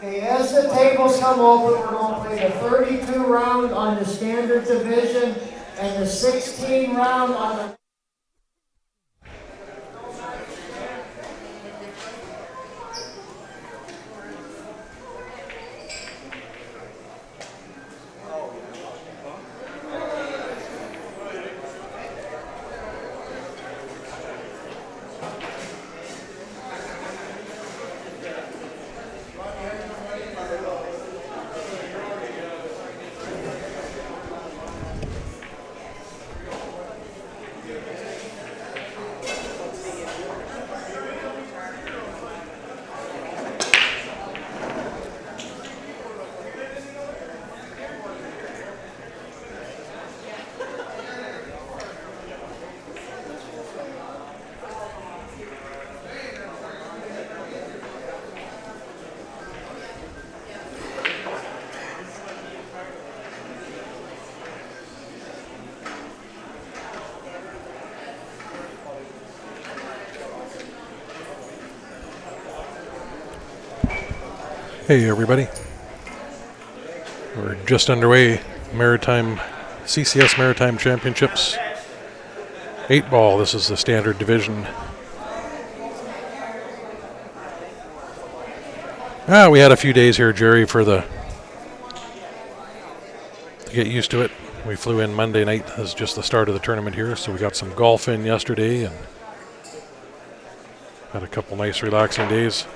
Okay, as the tables come over, we're going to play the 32 round on the standard division and the 16 round on the... Hey everybody, we're just underway. CCS Maritime Championships 8-ball. This is the standard division. We had a few days here, Jerry, to get used to it. We flew in Monday night as just the start of the tournament here, so we got some golf in yesterday and had a couple nice relaxing days.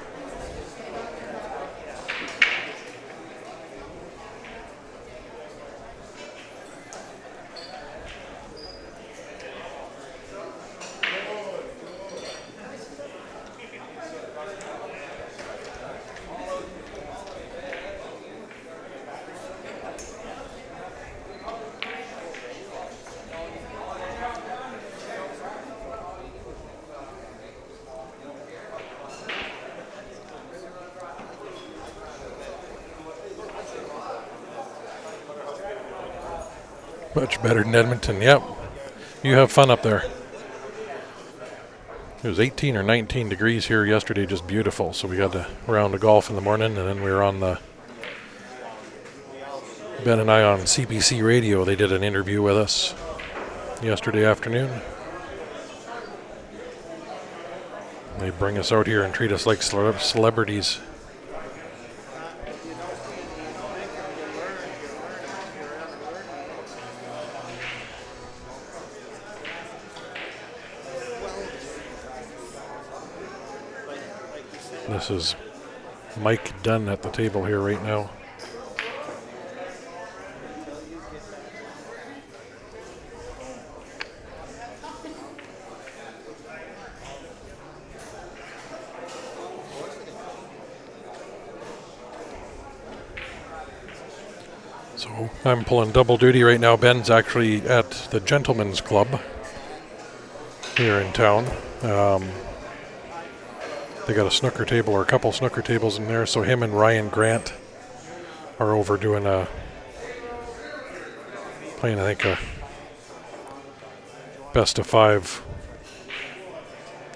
Much better than Edmonton, yep. You have fun up there. It was 18 or 19 degrees here yesterday, just beautiful. So we got a round of golf in the morning, and then we were on Ben and I on CBC Radio. They did an interview with us yesterday afternoon. They bring us out here and treat us like celebrities. This is Mike Dunn at the table here right now. So I'm pulling double duty right now. Ben's actually at the Gentlemen's Club here in town. They got a snooker table, or a couple snooker tables in there, so him and Ryan Grant are over doing playing, I think, a best of 5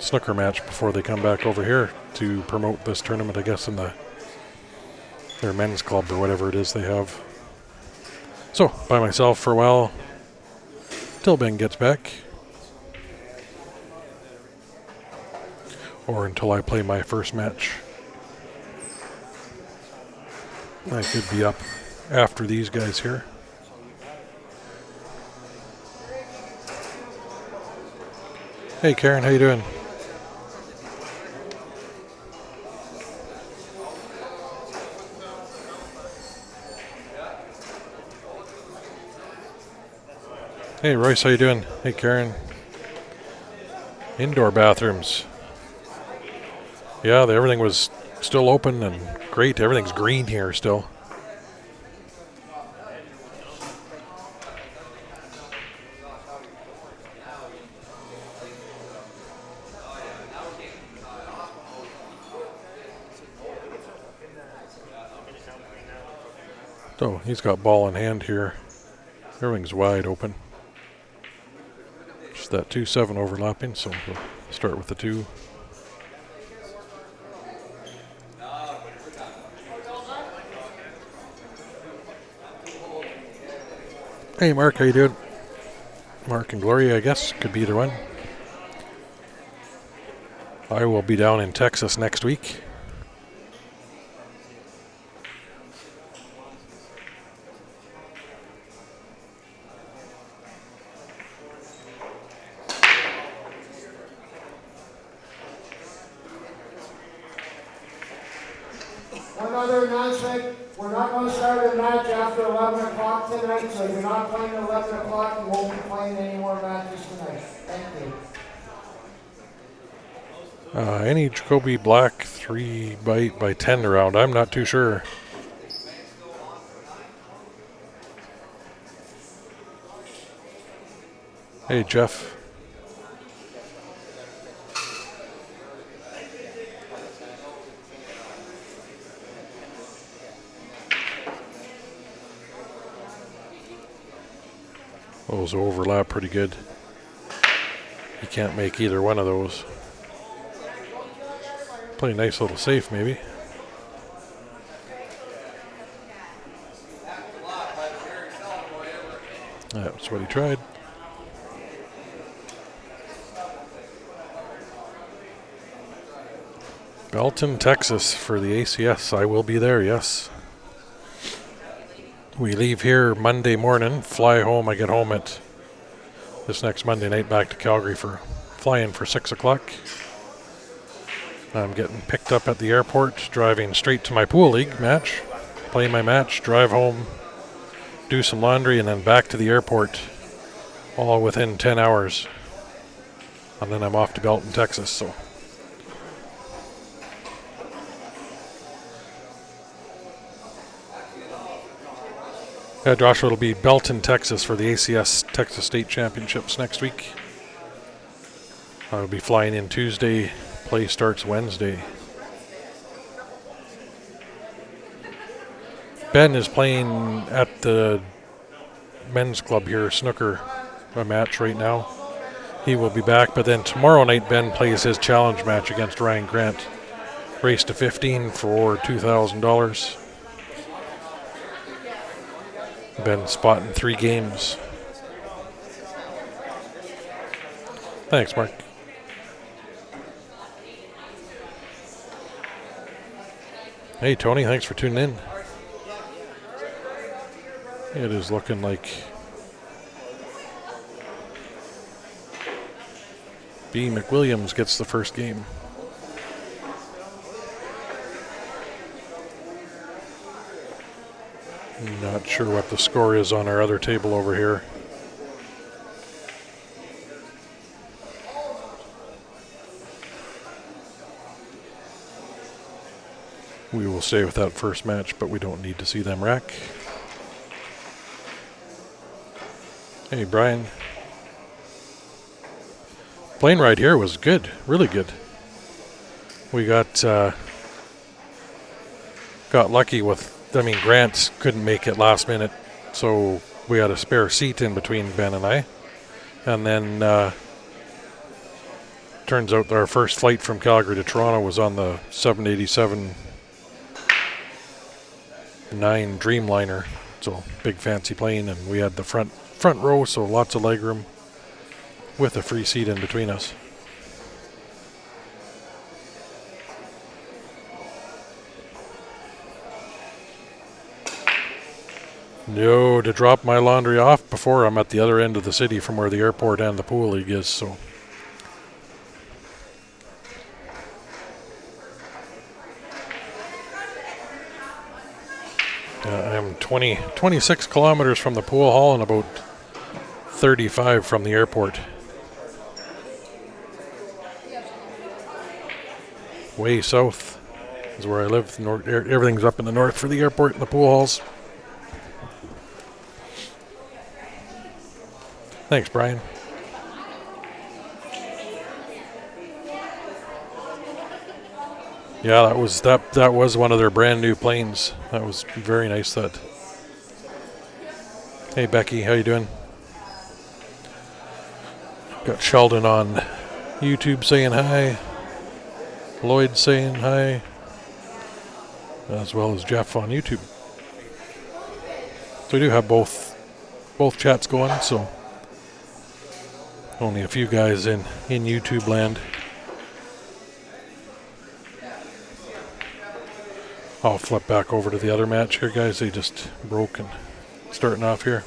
snooker match before they come back over here to promote this tournament, I guess, in their men's club or whatever it is they have. So, by myself for a while, till Ben gets back. Or until I play my first match. I could be up after these guys here. Hey Karen, how you doing? Hey Royce, how you doing? Hey Karen. Indoor bathrooms. Yeah, everything was still open and great. Everything's green here still. So he's got ball in hand here. Everything's wide open. Just that 2-7 overlapping, so we'll start with the 2. Hey, Mark, how you doing? Mark and Gloria, I guess. Could be either one. I will be down in Texas next week. One other announcement, we're not going to start a match after 11 o'clock tonight, so if you're not playing at 11 o'clock, you won't be playing any more matches tonight. Thank you. Any Jacoby Black 3 by 10 round? I'm not too sure. Hey, Jeff. Those overlap pretty good. You can't make either one of those. Play a nice little safe, maybe. That's what he tried. Belton, Texas for the ACS. I will be there, yes. We leave here Monday morning, fly home. I get home at this next Monday night back to Calgary for flying for 6 o'clock. I'm getting picked up at the airport, driving straight to my pool league match, play my match, drive home, do some laundry, and then back to the airport, all within 10 hours. And then I'm off to Belton, Texas. So. Yeah, Joshua, it'll be Belton, Texas for the ACS Texas State Championships next week. I'll be flying in Tuesday. Play starts Wednesday. Ben is playing at the men's club here, snooker, a match right now. He will be back, but then tomorrow night Ben plays his challenge match against Ryan Grant. Race to 15 for $2,000. Ben spotting 3 games. Thanks, Mark. Hey, Tony, thanks for tuning in. It is looking like B. McWilliams gets the first game. Not sure what the score is on our other table over here. We will stay with that first match, but we don't need to see them rack. Hey, Brian. Plane ride here was good, really good. We got lucky with, Grant couldn't make it last minute, so we had a spare seat in between Ben and I. And then turns out our first flight from Calgary to Toronto was on the 787-9 Dreamliner, so big fancy plane, and we had the front row, so lots of legroom with a free seat in between us. No, to drop my laundry off before I'm at the other end of the city from where the airport and the pool league is, so. I'm 26 kilometers from the pool hall and about 35 from the airport. Way south is where I live. Everything's up in the north for the airport and the pool halls. Thanks, Brian. Yeah, that was one of their brand new planes. That was very nice. That. Hey, Becky, how you doing? Got Sheldon on YouTube saying hi. Lloyd saying hi, as well as Jeff on YouTube. So we do have both both chats going, so only a few guys in YouTube land. I'll flip back over to the other match here, guys. They just broke and starting off here.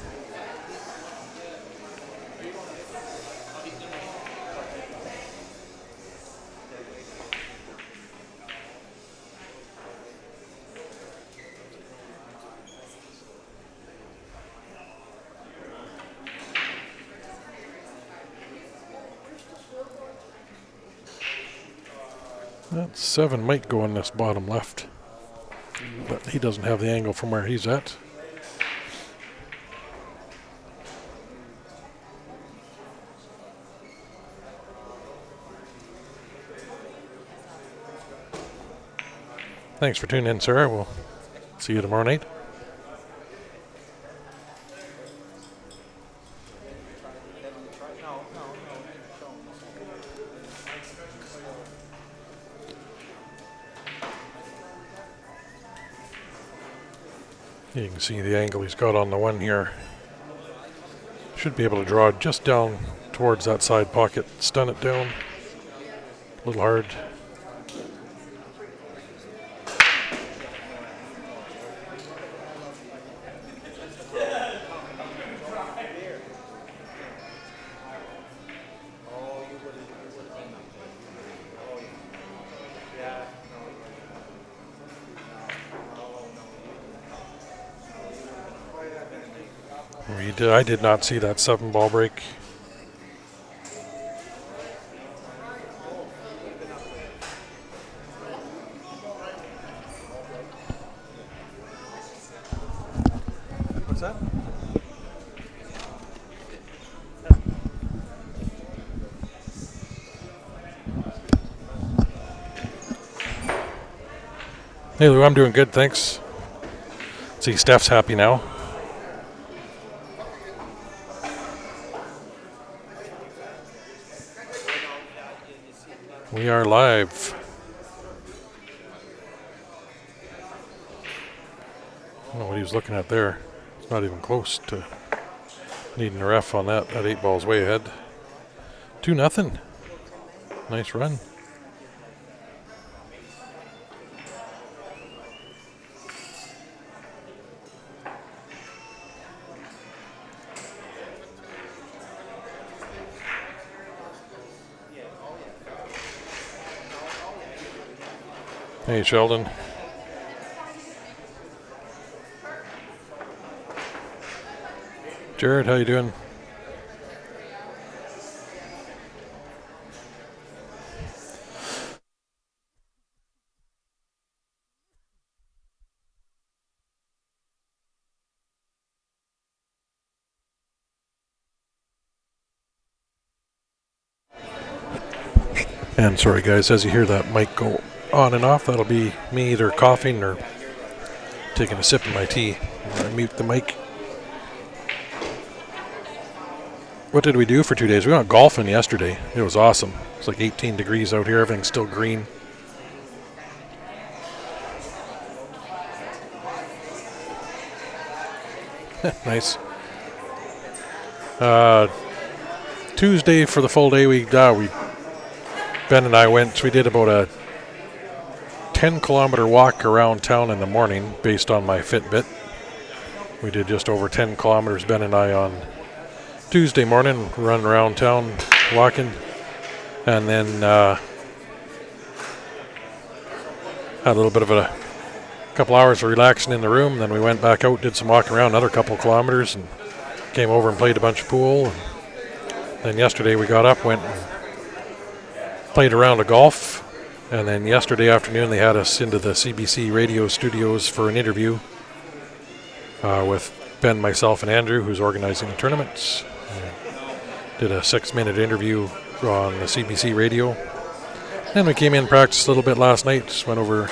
That 7 might go in this bottom left, but he doesn't have the angle from where he's at. Thanks for tuning in, Sarah. We'll see you tomorrow night. You can see the angle he's got on the one here. Should be able to draw just down towards that side pocket, stun it down. A little hard. I did not see that 7 ball break. What's that? Hey Lou, I'm doing good, thanks. See, Steph's happy now. We are live. I don't know what he was looking at there. It's not even close to needing a ref on that. That 8 ball's way ahead. 2-0. Nice run. Hey Sheldon. Jared, how you doing? And sorry guys, as you hear that mic go on and off, that'll be me either coughing or taking a sip of my tea. I mute the mic. What did we do for 2 days? We went golfing yesterday. It was awesome. It's like 18 degrees out here. Everything's still green. Nice. Tuesday for the full day, Ben and I went. We did about a 10-kilometer walk around town in the morning based on my Fitbit. We did just over 10 kilometers, Ben and I, on Tuesday morning, run around town walking, and then had a little bit of a couple hours of relaxing in the room. Then we went back out, did some walking around, another couple kilometers, and came over and played a bunch of pool. And then yesterday we got up, went and played a round of golf. And then yesterday afternoon they had us into the CBC radio studios for an interview with Ben, myself, and Andrew, who's organizing the tournaments. Did a 6-minute interview on the CBC radio. Then we came in, practiced a little bit last night, just went over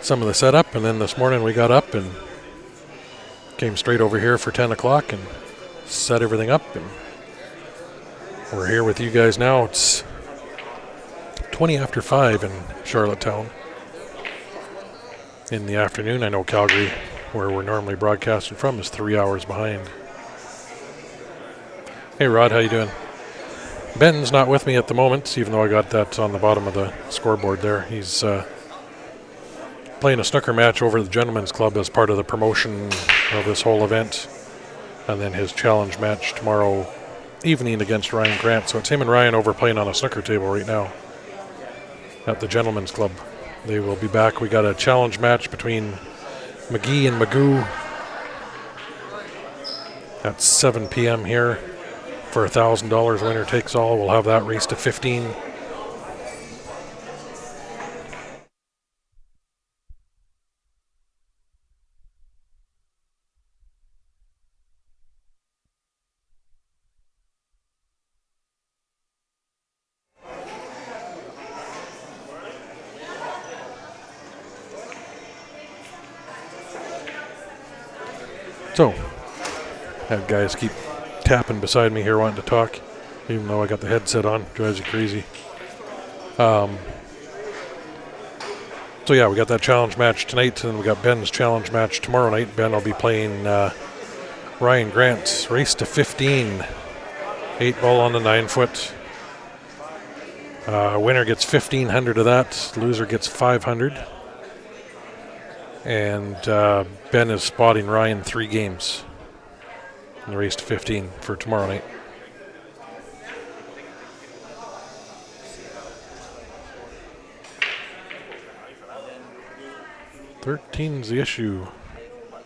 some of the setup, and then this morning we got up and came straight over here for 10 o'clock and set everything up. And we're here with you guys now. It's 20 after 5 in Charlottetown in the afternoon. I know Calgary, where we're normally broadcasting from, is 3 hours behind. Hey Rod, how you doing? Ben's not with me at the moment, even though I got that on the bottom of the scoreboard there. He's playing a snooker match over at the Gentlemen's Club as part of the promotion of this whole event. And then his challenge match tomorrow evening against Ryan Grant. So it's him and Ryan over playing on a snooker table right now at the Gentlemen's Club. They will be back. We got a challenge match between McGee and Magoo at 7 p.m. here for $1,000. Winner takes all. We'll have that race to 15. So, had guys keep tapping beside me here wanting to talk, even though I got the headset on. Drives you crazy. So yeah, we got that challenge match tonight, and we got Ben's challenge match tomorrow night. Ben will be playing Ryan Grant's race to 15. 8 ball on the 9 foot. Winner gets 1,500 of that. Loser gets 500. And Ben is spotting Ryan 3 games in the race to 15 for tomorrow night. Thirteen's the issue. I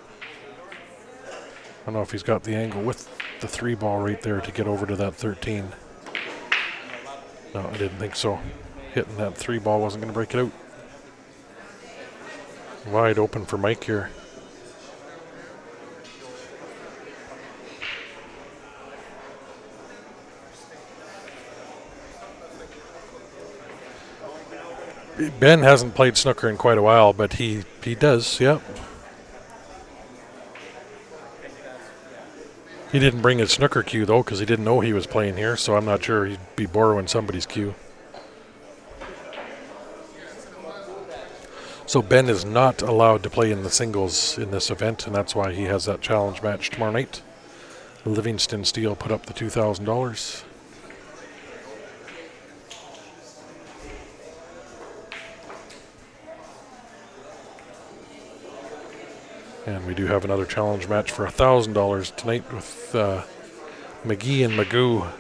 don't know if he's got the angle with the 3 ball right there to get over to that 13. No, I didn't think so. Hitting that 3 ball wasn't going to break it out. Wide open for Mike here. Ben hasn't played snooker in quite a while, but he does, yep. He didn't bring his snooker cue, though, because he didn't know he was playing here, so I'm not sure he'd be borrowing somebody's cue. So Ben is not allowed to play in the singles in this event, and that's why he has that challenge match tomorrow night. Livingston Steel put up the $2,000. And we do have another challenge match for $1,000 tonight with McGee and Magoo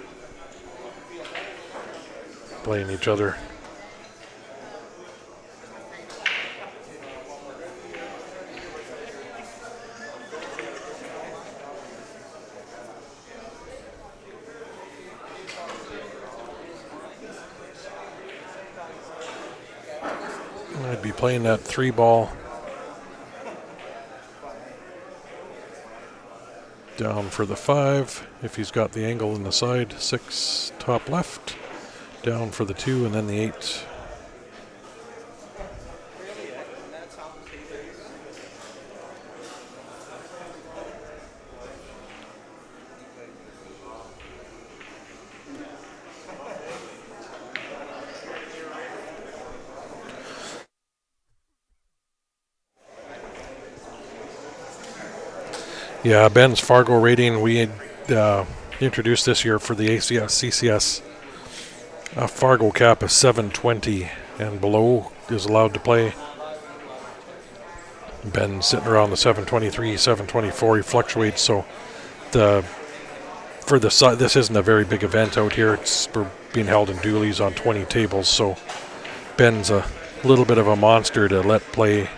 playing each other. I'd be playing that 3 ball down for the 5 if he's got the angle in the side. 6 top left, down for the 2, and then the 8. Yeah, Ben's Fargo rating, we had introduced this year for the CCS. A Fargo cap is 720 and below is allowed to play. Ben's sitting around the 723, 724. He fluctuates, so this isn't a very big event out here. We're being held in dualies on 20 tables, so Ben's a little bit of a monster to let play.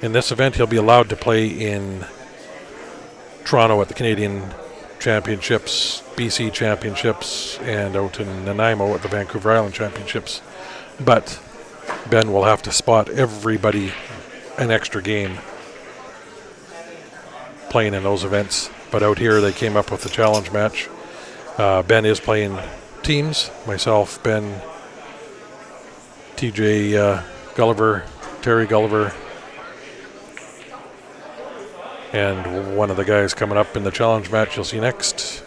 In this event, he'll be allowed to play in Toronto at the Canadian Championships, BC Championships, and out in Nanaimo at the Vancouver Island Championships. But Ben will have to spot everybody an extra game playing in those events. But out here, they came up with the challenge match. Ben is playing teams. Myself, Ben, TJ Gulliver, Terry Gulliver, and one of the guys coming up in the challenge match you'll see next.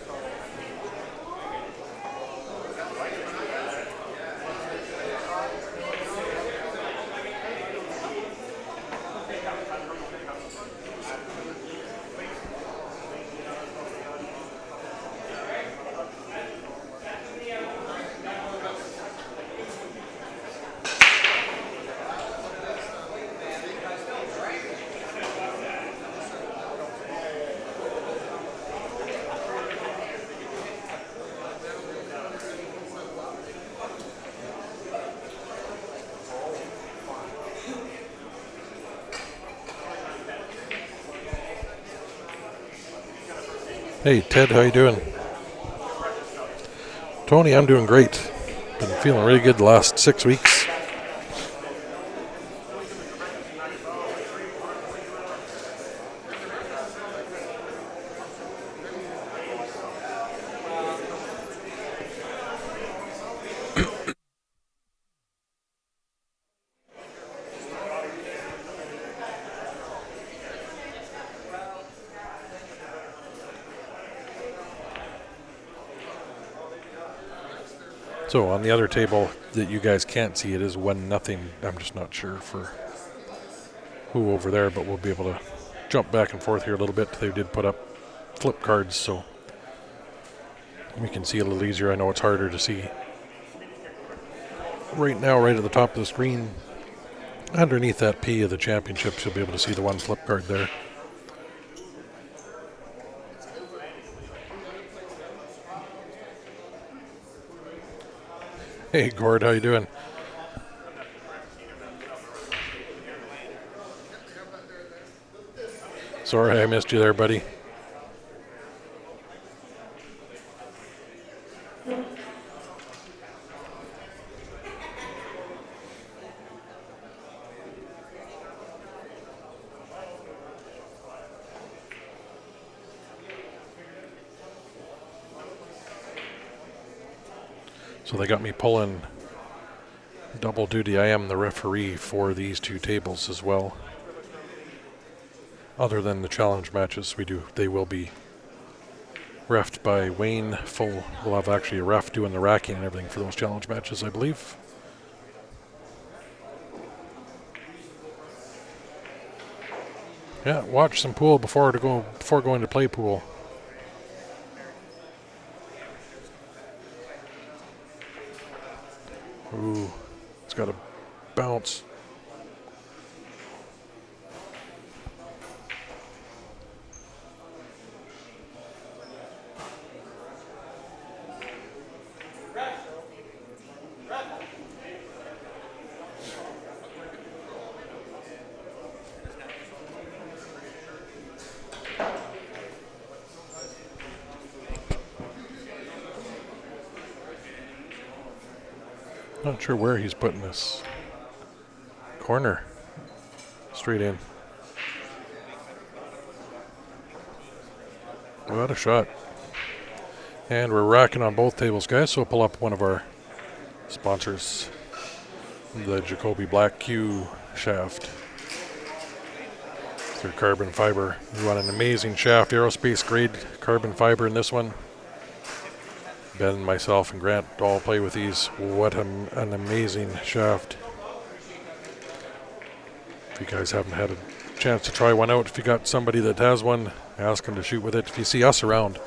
Hey Ted, how you doing? Tony, I'm doing great. Been feeling really good the last 6 weeks. So on the other table that you guys can't see, it is 1-0. I'm just not sure for who over there, but we'll be able to jump back and forth here a little bit. They did put up flip cards, so we can see a little easier. I know it's harder to see. Right now, right at the top of the screen, underneath that P of the championships, you'll be able to see the one flip card there. Hey Gord, how you doing? Sorry I missed you there, buddy. So they got me pulling double duty. I am the referee for these two tables as well. Other than the challenge matches they will be reffed by Wayne Full. We'll have actually a ref doing the racking and everything for those challenge matches, I believe. Yeah, watch some pool before going to play pool. Ooh, it's got a bounce. Not sure where he's putting this. Corner. Straight in. What a shot. And we're racking on both tables, guys, so we'll pull up one of our sponsors. The Jacoby Black Q shaft. Their carbon fiber. We want an amazing shaft, aerospace grade carbon fiber in this one. Ben, myself, and Grant all play with these. What an amazing shaft. If you guys haven't had a chance to try one out, if you got somebody that has one, ask them to shoot with it. If you see us around,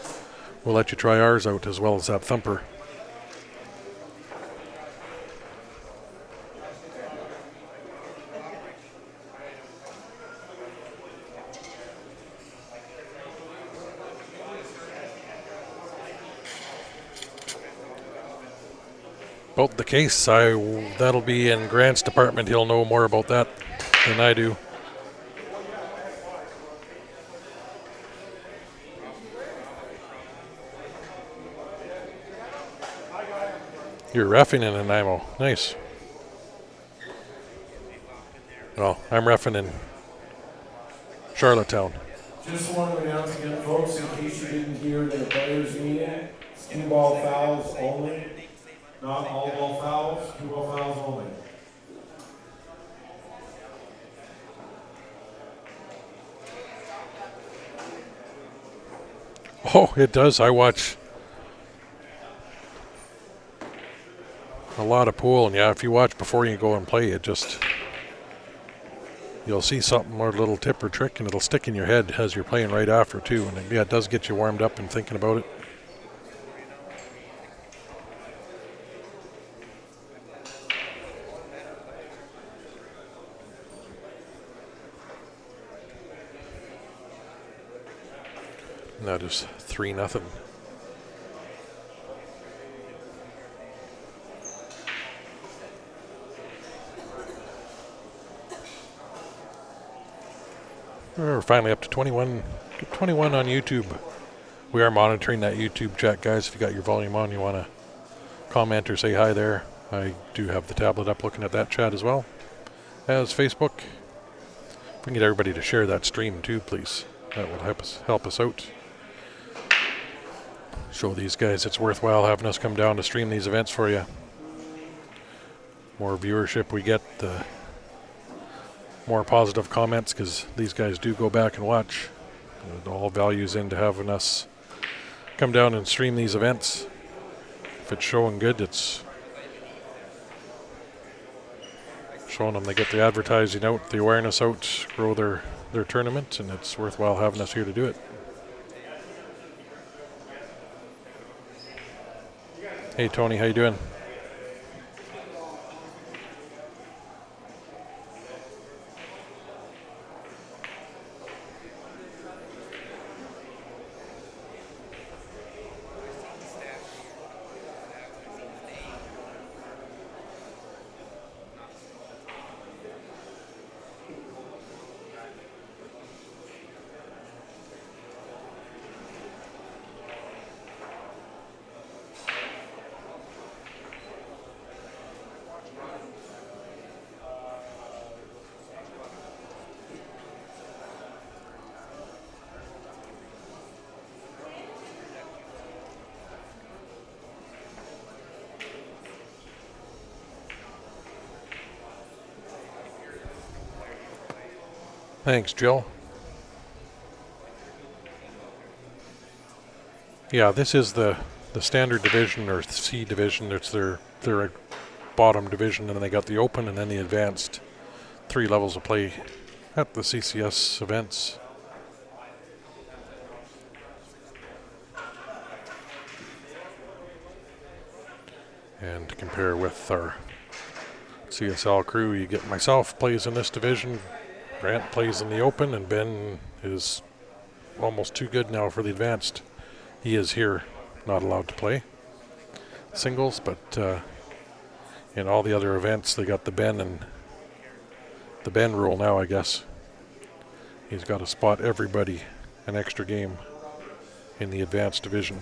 we'll let you try ours out as well as that thumper. About the case, that'll be in Grant's department. He'll know more about that than I do. You're reffing in Nanaimo. Nice. Well, I'm reffing in Charlottetown. Just want to announce again, folks, in case you didn't hear the players' meeting, it's 2-ball fouls only. Not all ball fouls, 2-ball fouls only. Oh, it does. I watch a lot of pool, and yeah, if you watch before you go and play, you'll see something or a little tip or trick, and it'll stick in your head as you're playing right after too. And yeah, it does get you warmed up and thinking about it. And that is 3-0. We're finally up to 21 on YouTube. We are monitoring that YouTube chat, guys. If you got your volume on, you want to comment or say hi there. I do have the tablet up looking at that chat as well as Facebook. If we can get everybody to share that stream too, please. That will help us out. Show these guys it's worthwhile having us come down to stream these events for you. More viewership we get, the more positive comments, because these guys do go back and watch. It all values into having us come down and stream these events. If it's showing good, it's showing them they get the advertising out, the awareness out, grow their tournament, and it's worthwhile having us here to do it. Hey Tony, how you doing? Thanks, Jill. Yeah, this is the standard division, or C division. It's their bottom division, and then they got the open and then the advanced. 3 levels of play at the CCS events. And to compare with our CSL crew, you get myself plays in this division, Grant plays in the open, and Ben is almost too good now for the advanced. He is here, not allowed to play singles, but in all the other events, they got the Ben rule now, I guess. He's got to spot everybody an extra game in the advanced division.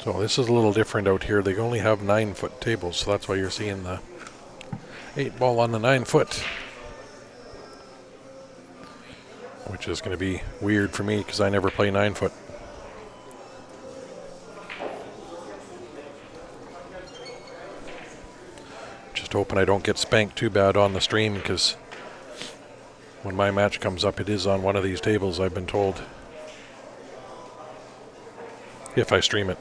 So this is a little different out here. They only have 9-foot tables, so that's why you're seeing the 8 ball on the 9-foot. Which is going to be weird for me because I never play 9-foot. Just hoping I don't get spanked too bad on the stream, because when my match comes up, it is on one of these tables, I've been told. If I stream it.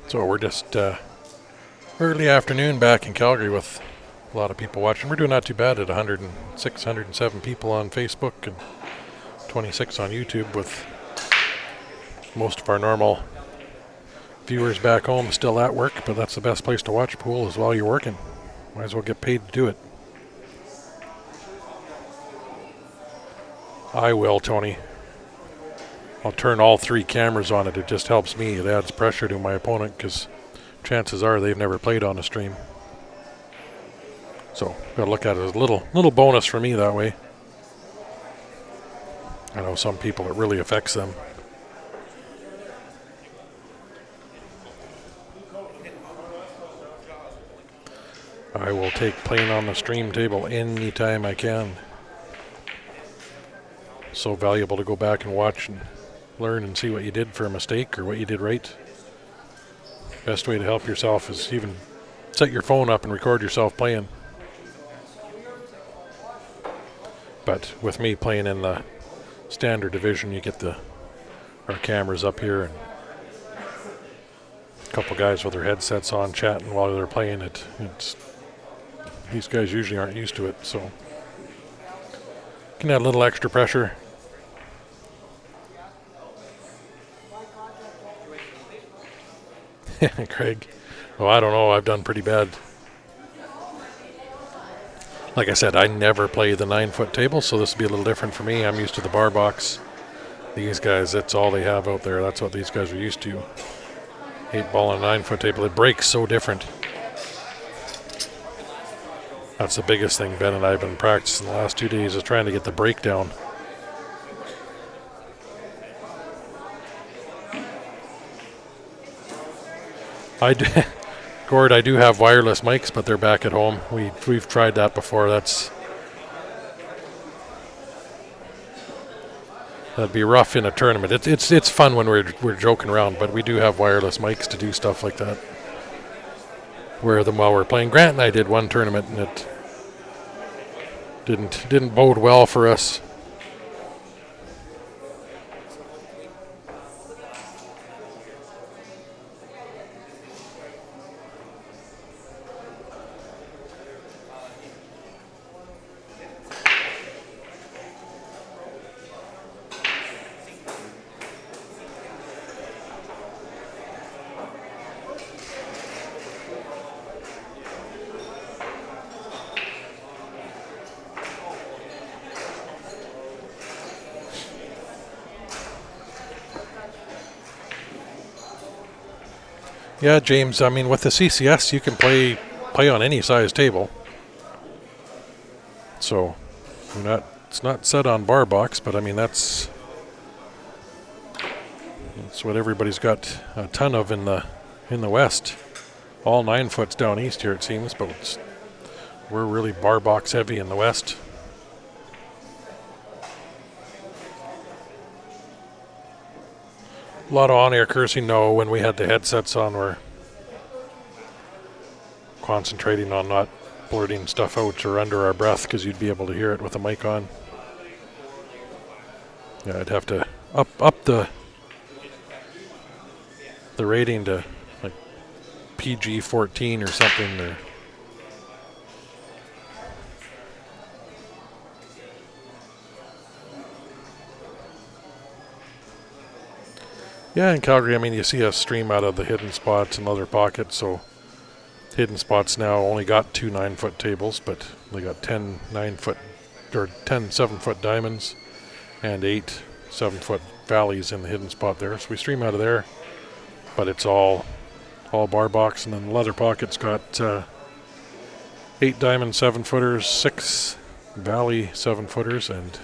So we're just early afternoon back in Calgary with a lot of people watching. We're doing not too bad at 106, 107 people on Facebook and 26 on YouTube, with most of our normal viewers back home still at work, but that's the best place to watch pool, is while you're working. Might as well get paid to do it. I will, Tony. I'll turn all 3 cameras on it. It just helps me. It adds pressure to my opponent, because chances are they've never played on a stream. So, got to look at it as a little bonus for me that way. I know some people it really affects them. I will take playing on the stream table anytime I can. So valuable to go back and watch and learn and see what you did for a mistake or what you did right. Best way to help yourself is even set your phone up and record yourself playing. But with me playing in the standard division, you get our cameras up here and a couple guys with their headsets on chatting while they're playing it. These guys usually aren't used to it, so can add a little extra pressure. Craig, well, I don't know. I've done pretty bad. Like I said, I never play the 9-foot table, so this will be a little different for me. I'm used to the bar box. These guys, that's all they have out there. That's what these guys are used to. 8-ball on a 9-foot table. It breaks so different. That's the biggest thing Ben and I have been practicing the last 2 days, is trying to get the break down. Gord, I do have wireless mics, but they're back at home. We've tried that before. That'd be rough in a tournament. It's fun when we're joking around, but we do have wireless mics to do stuff like that. Wear them while we're playing. Grant and I did one tournament, and it didn't bode well for us. Yeah, James, I mean, with the CCS, you can play on any size table. So, it's not set on bar box, but I mean, that's what everybody's got a ton of in the West. All 9-foots down east here, it seems, but we're really bar box heavy in the West. A lot of on-air cursing. No, when we had the headsets on, we're concentrating on not blurting stuff out or under our breath, because you'd be able to hear it with the mic on. Yeah, I'd have to up the rating to like PG-14 or something. Or yeah, in Calgary, I mean, you see us stream out of the hidden spots and other pockets, so hidden spots now only got 2 9-foot tables, but they got 10 9-foot or 10 7-foot diamonds and 8 7-foot valleys in the hidden spot there. So we stream out of there, but it's all bar box, and then the leather pocket's got 8 diamond 7-footers, 6 valley 7-footers, and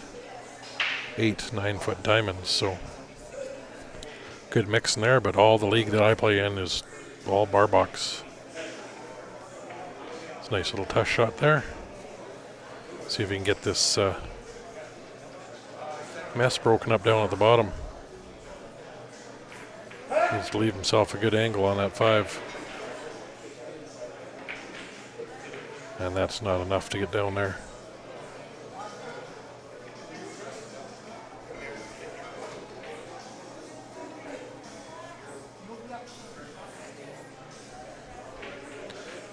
8 9-foot diamonds. So good mix in there, but all the league that I play in is all bar box. It's a nice little test shot there. See if we can get this mess broken up down at the bottom. Needs to leave himself a good angle on that 5. And that's not enough to get down there.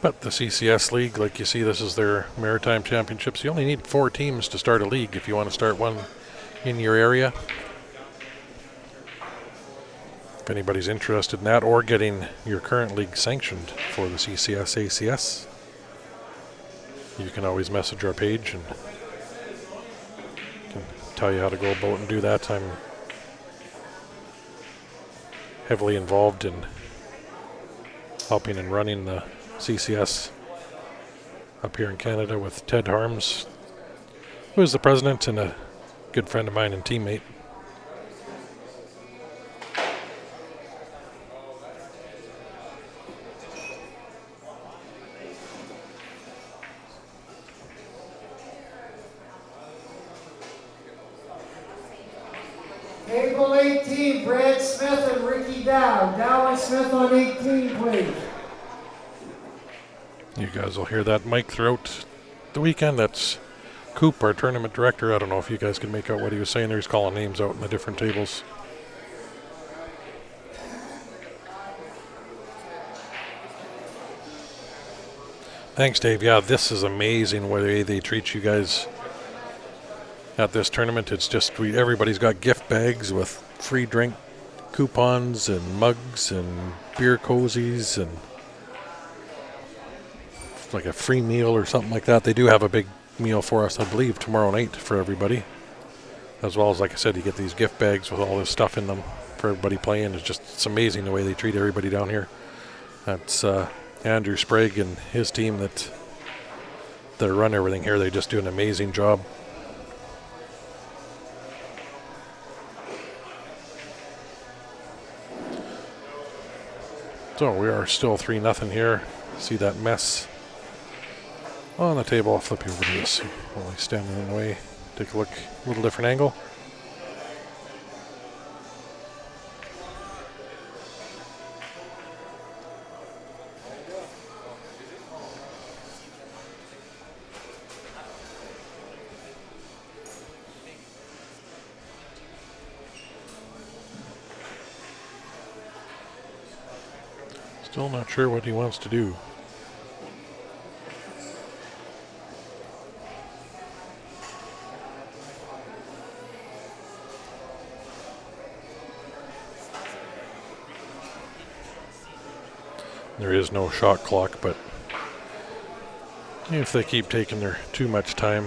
But the CCS League, like you see, this is their Maritime Championships. You only need 4 teams to start a league if you want to start one in your area. If anybody's interested in that, or getting your current league sanctioned for the CCS ACS, you can always message our page and can tell you how to go about and do that. I'm heavily involved in helping and running the CCS up here in Canada with Ted Harms, who is the president and a good friend of mine and teammate. Okay, Table 18, Brad Smith and Ricky Dow. Dow and Smith on 18, please. You guys will hear that mic throughout the weekend. That's Coop, our tournament director. I don't know if you guys can make out what he was saying there. He's calling names out in the different tables. Thanks, Dave. Yeah, this is amazing the way they treat you guys at this tournament. It's just everybody's got gift bags with free drink coupons and mugs and beer cozies and like a free meal or something like that. They do have a big meal for us, I believe, tomorrow night for everybody. As well as, like I said, you get these gift bags with all this stuff in them for everybody playing. It's amazing the way they treat everybody down here. That's Andrew Sprague and his team that run everything here. They just do an amazing job. So we are still 3-0 here. See that mess on the table. I'll flip you over to this while he's standing in the way. Take a look, a little different angle. Still not sure what he wants to do. There is no shot clock, but if they keep taking their too much time,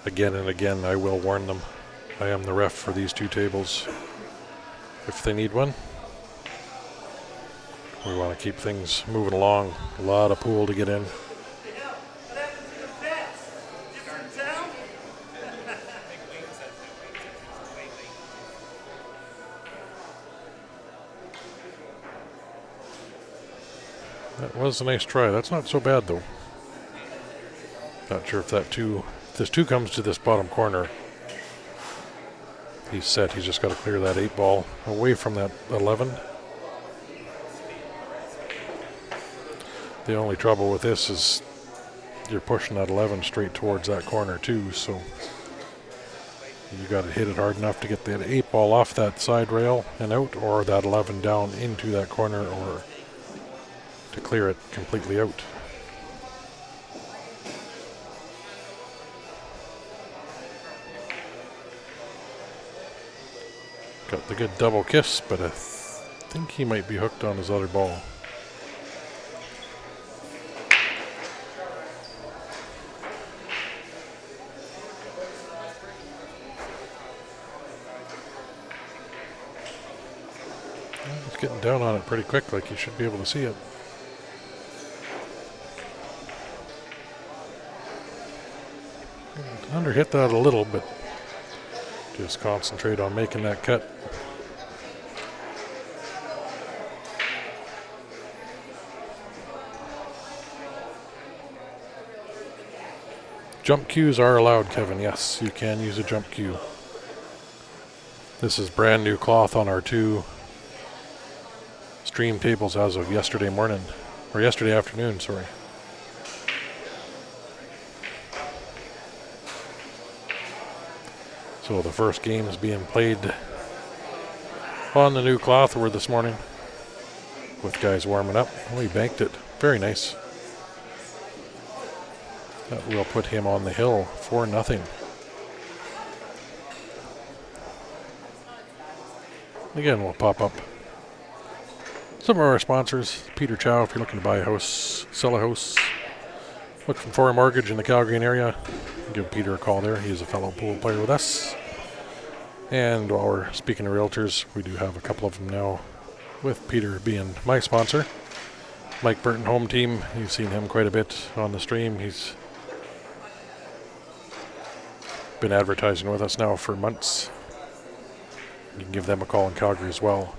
again and again, I will warn them. I am the ref for these two tables. If they need one, we want to keep things moving along. A lot of pool to get in. That was a nice try. That's not so bad though. Not sure if this two comes to this bottom corner. He's set. He's just got to clear that 8 ball away from that 11. The only trouble with this is you're pushing that 11 straight towards that corner too, so you got to hit it hard enough to get that 8 ball off that side rail and out, or that 11 down into that corner, or to clear it completely out. Got the good double kiss, but I think he might be hooked on his other ball. He's getting down on it pretty quick, like you should be able to see it. Underhit that a little, but just concentrate on making that cut. Jump cues are allowed, Kevin. Yes, you can use a jump cue. This is brand new cloth on our 2 stream tables as of yesterday morning, or yesterday afternoon, sorry. So the first game is being played on the new cloth were this morning with guys warming up. Oh, he banked it. Very nice. That will put him on the hill 4-0. Again, we'll pop up some of our sponsors. Peter Chow, if you're looking to buy a house, sell a house, looking for a mortgage in the Calgary area, give Peter a call there. He's a fellow pool player with us. And while we're speaking of realtors, we do have a couple of them now, with Peter being my sponsor. Mike Burton Home Team, you've seen him quite a bit on the stream. He's been advertising with us now for months. You can give them a call in Calgary as well.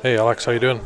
Hey Alex, how you doing?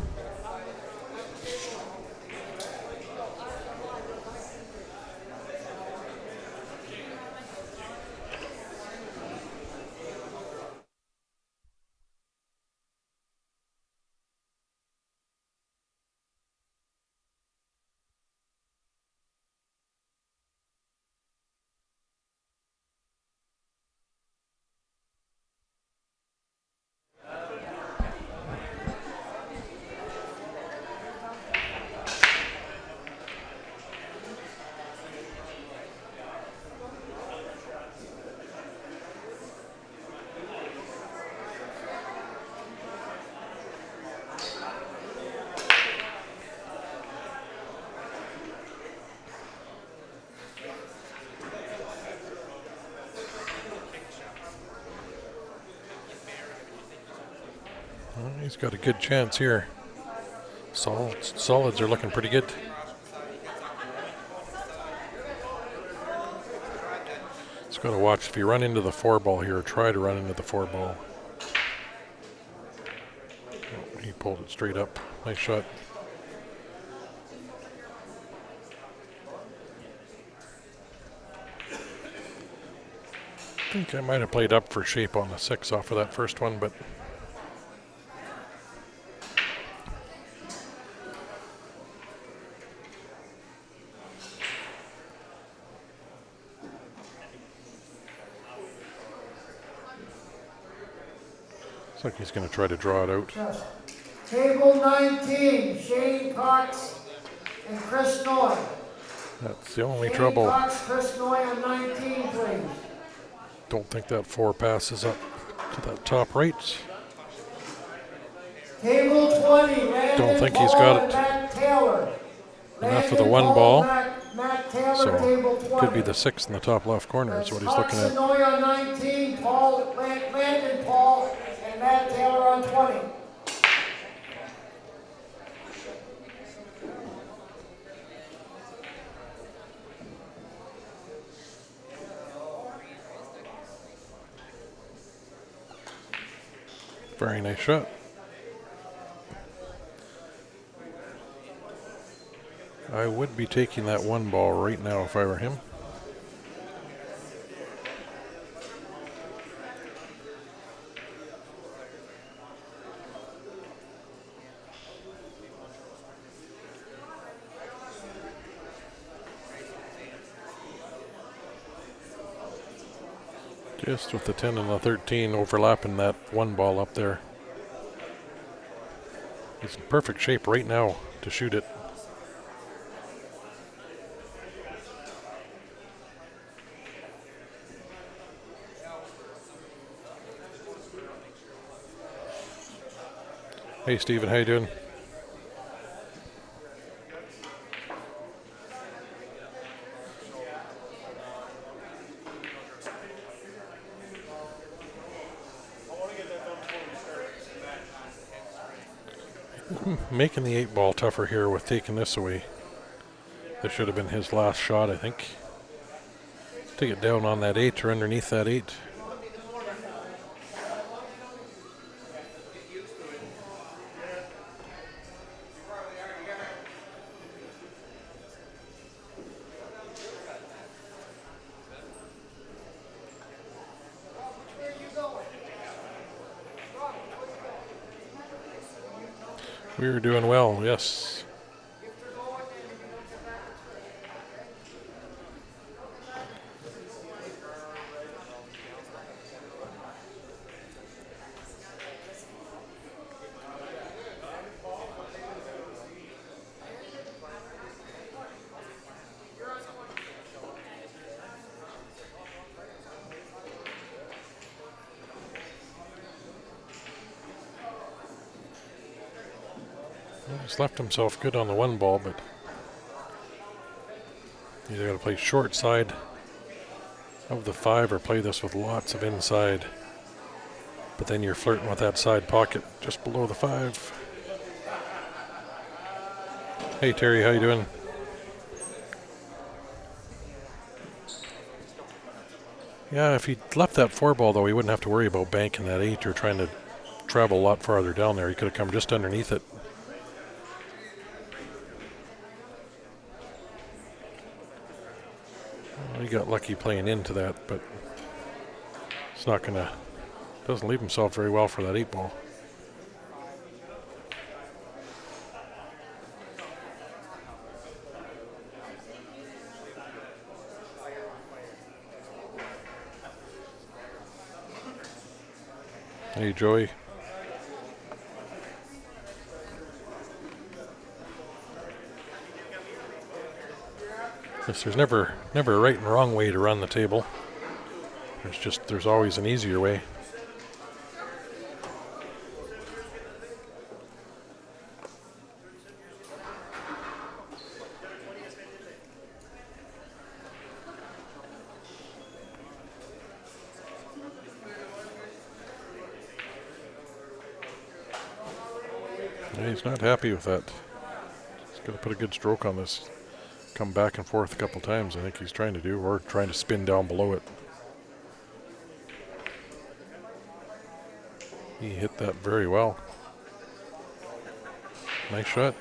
Well, he's got a good chance here. Solids are looking pretty good. Just got to watch if you run into the 4-ball here, try to run into the 4-ball. Oh, he pulled it straight up. Nice shot. I think I might have played up for shape on the 6 off of that first one, but looks like he's going to try to draw it out. Table 19, Shane Cox and Chris Noy. That's the only Shane trouble. Cox, Chris Noy on 19, please. Don't think that 4 passes up to that top right. Table 20, Landon Don't think Paul he's got and it Matt Taylor. enough of the Landon 1 Paul, ball. Matt Taylor, So table 20. could be the 6 in the top left corner is what he's Cox looking and at. Noy on 19, Landon Paul and Matt Taylor on 20. Very nice shot. I would be taking that 1 ball right now if I were him. Just with the 10 and the 13 overlapping that 1 ball up there. He's in perfect shape right now to shoot it. Hey Steven, how you doing? Making the 8 ball tougher here with taking this away. This should have been his last shot, I think. To get down on that 8 or underneath that 8. We were doing well, yes. He's left himself good on the 1 ball, but either got to play short side of the 5 or play this with lots of inside. But then you're flirting with that side pocket just below the 5. Hey Terry, how you doing? Yeah, if he left that 4 ball though, he wouldn't have to worry about banking that 8 or trying to travel a lot farther down there. He could have come just underneath it. Well, he got lucky playing into that, but it's not going to, doesn't leave himself very well for that 8-ball. Hey, Joey. Yes, there's never a right and wrong way to run the table. There's always an easier way. Yeah, he's not happy with that. He's got to put a good stroke on this. Come back and forth a couple times, I think he's trying to do, or trying to spin down below it. He hit that very well. Nice shot.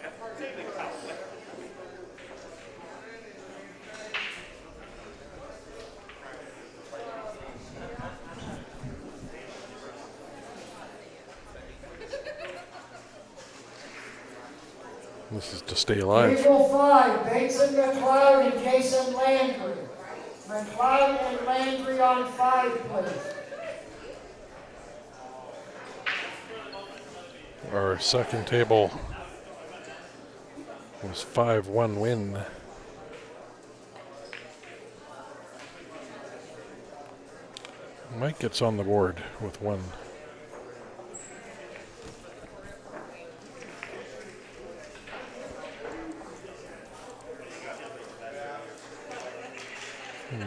This is to stay alive. Table 5, Bateson, McLeod, and Jason Landry. McLeod and Landry on 5, please. Our second table was 5-1 win. Mike gets on the board with 1.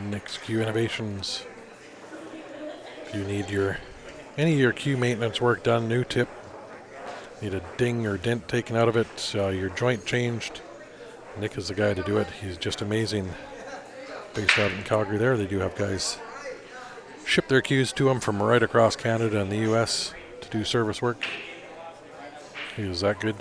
Nick's Q Innovations. If you need any of your Q maintenance work done, new tip, need a ding or dent taken out of it, your joint changed, Nick is the guy to do it. He's just amazing. Based out in Calgary there, they do have guys ship their Qs to him from right across Canada and the US to do service work. He was that good.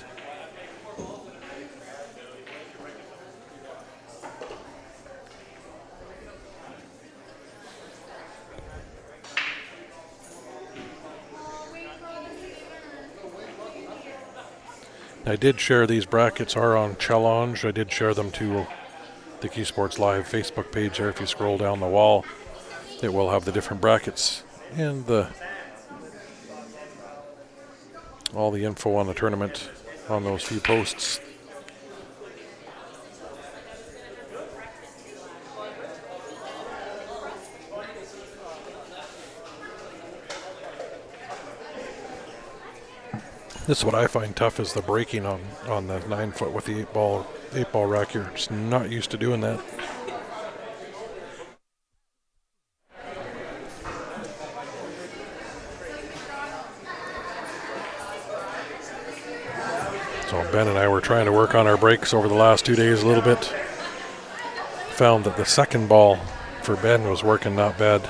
I did share these brackets are on Challenge. I did share them to the Q Sports Live Facebook page there. If you scroll down the wall, it will have the different brackets and all the info on the tournament on those few posts. This is what I find tough is the braking on the 9-foot with the 8-ball rack. You're just not used to doing that. So Ben and I were trying to work on our brakes over the last 2 days a little bit. Found that the second ball for Ben was working not bad.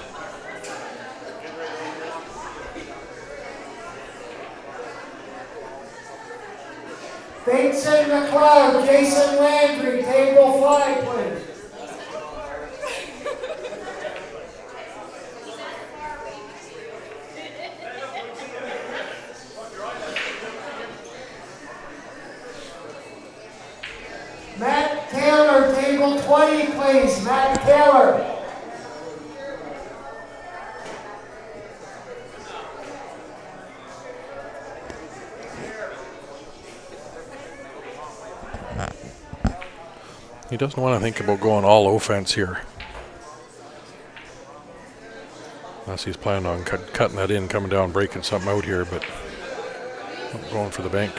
Bateson, McLeod, Jason Landry, table 5, please. Matt Taylor, table 20, please. Matt Taylor. He doesn't want to think about going all offense here. Unless he's planning on cutting that in, coming down, breaking something out here, but I'm going for the bank.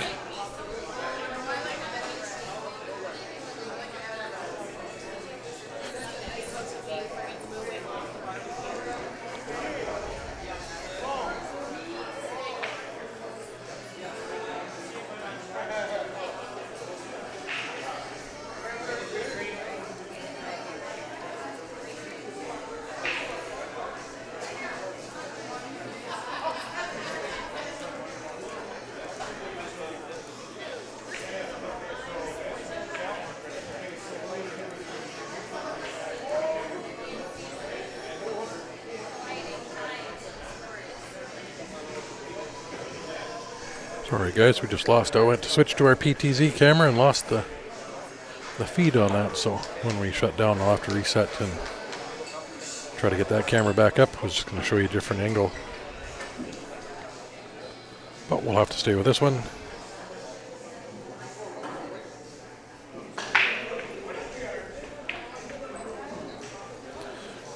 Sorry guys, we just lost. I went to switch to our PTZ camera and lost the feed on that, so when we shut down I'll have to reset and try to get that camera back up. I was just going to show you a different angle, but we'll have to stay with this one.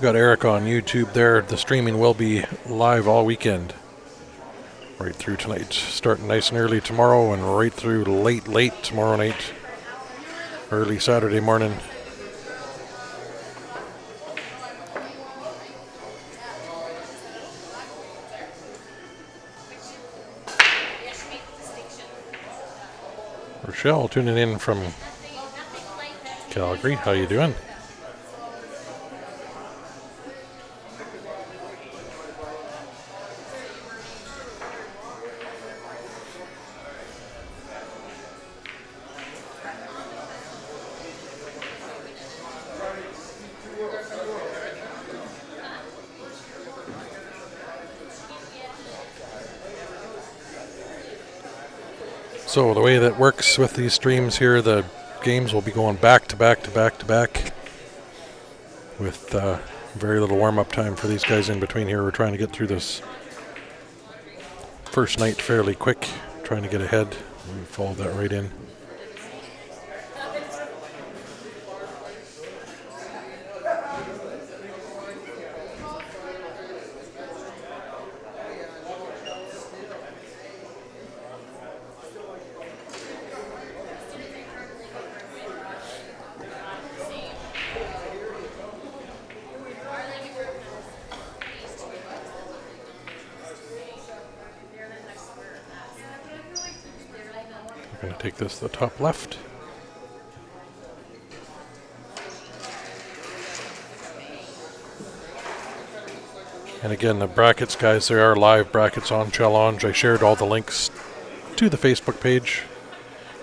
Got Eric on YouTube there. The streaming will be live all weekend, right through tonight, starting nice and early tomorrow and right through late tomorrow night, early Saturday morning. Rochelle tuning in from Calgary. How you doing? So the way that works with these streams here, the games will be going back to back to back to back with very little warm-up time for these guys in between here. We're trying to get through this first night fairly quick, trying to get ahead. We followed that right in. I'm going to take this to the top left. And again, the brackets, guys, there are live brackets on Challenge. I shared all the links to the Facebook page.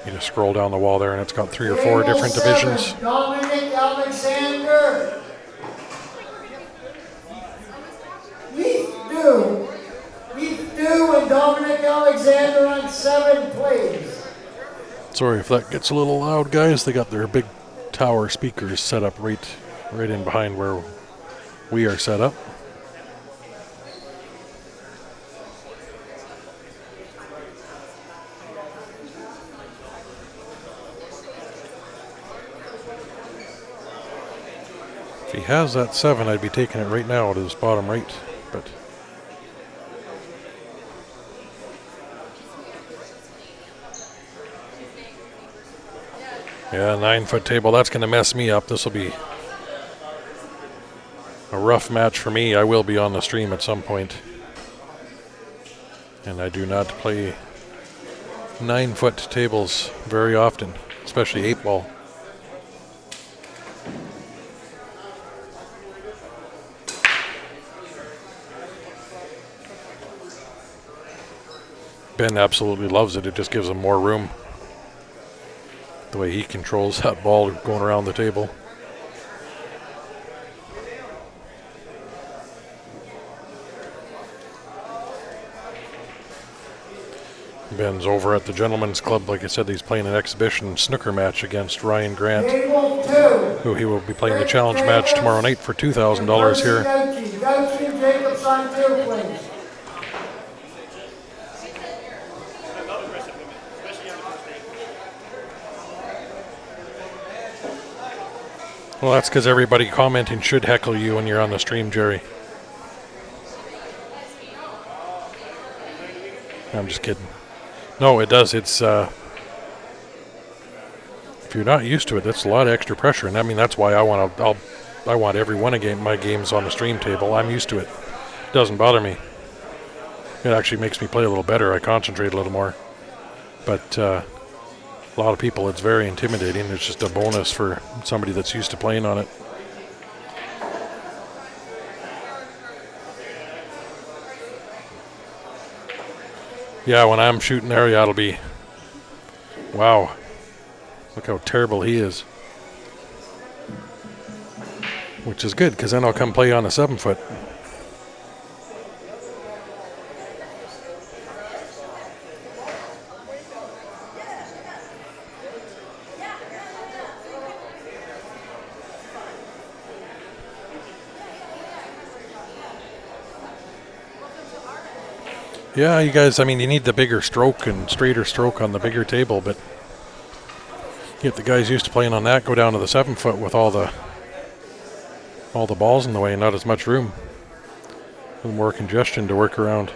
You just scroll down the wall there and it's got 3 or 4 different divisions. Dominic Alexander. Leaf Do and Dominic Alexander on 7, please. Sorry if that gets a little loud, guys. They got their big tower speakers set up right in behind where we are set up. If he has that 7, I'd be taking it right now to his bottom right, but yeah, 9-foot table, that's going to mess me up. This will be a rough match for me. I will be on the stream at some point. And I do not play 9-foot tables very often, especially 8-ball. Ben absolutely loves it. It just gives him more room. The way he controls that ball going around the table. Ben's over at the Gentlemen's Club. Like I said, he's playing an exhibition snooker match against Ryan Grant, who he will be playing the challenge match tomorrow night for $2,000 here. Jacobs on 2, please. Well, that's because everybody commenting should heckle you when you're on the stream, Jerry. I'm just kidding. No, it does. It's if you're not used to it, that's a lot of extra pressure, and I mean that's why I want every one of my games on the stream table. I'm used to it. It doesn't bother me. It actually makes me play a little better. I concentrate a little more. But a lot of people, it's very intimidating. It's just a bonus for somebody that's used to playing on it. Yeah, when I'm shooting there, yeah, it'll be, wow, look how terrible he is. Which is good, because then I'll come play on a 7-foot. Yeah, you guys, I mean, you need the bigger stroke and straighter stroke on the bigger table, but get the guys used to playing on that, go down to the 7-foot with all the balls in the way and not as much room. A little more congestion to work around.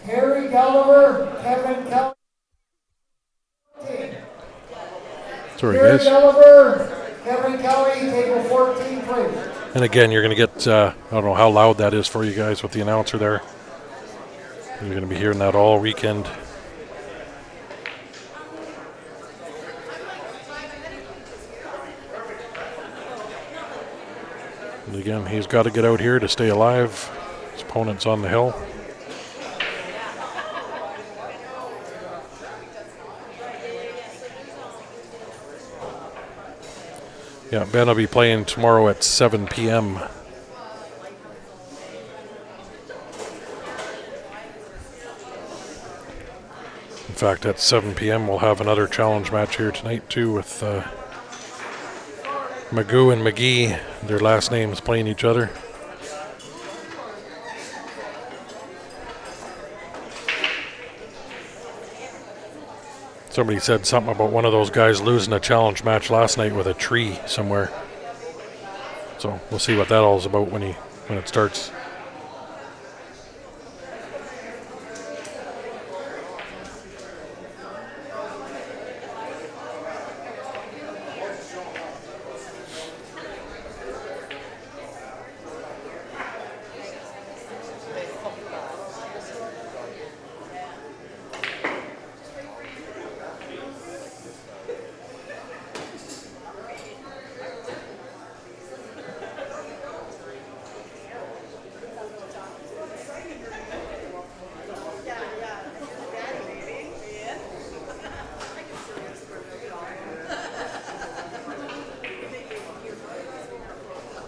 Harry Gulliver, Kevin Kelly. Sorry, Harry guys. Gulliver, Kevin Kelly, table 14, please. And again, you're going to get, I don't know how loud that is for you guys with the announcer there. You're going to be hearing that all weekend. And again, he's got to get out here to stay alive. His opponent's on the hill. Yeah, Ben will be playing tomorrow at 7 p.m. In fact, at 7 p.m. we'll have another challenge match here tonight too with Magoo and McGee. Their last names playing each other. Somebody said something about one of those guys losing a challenge match last night with a tree somewhere. So we'll see what that all is about when it starts.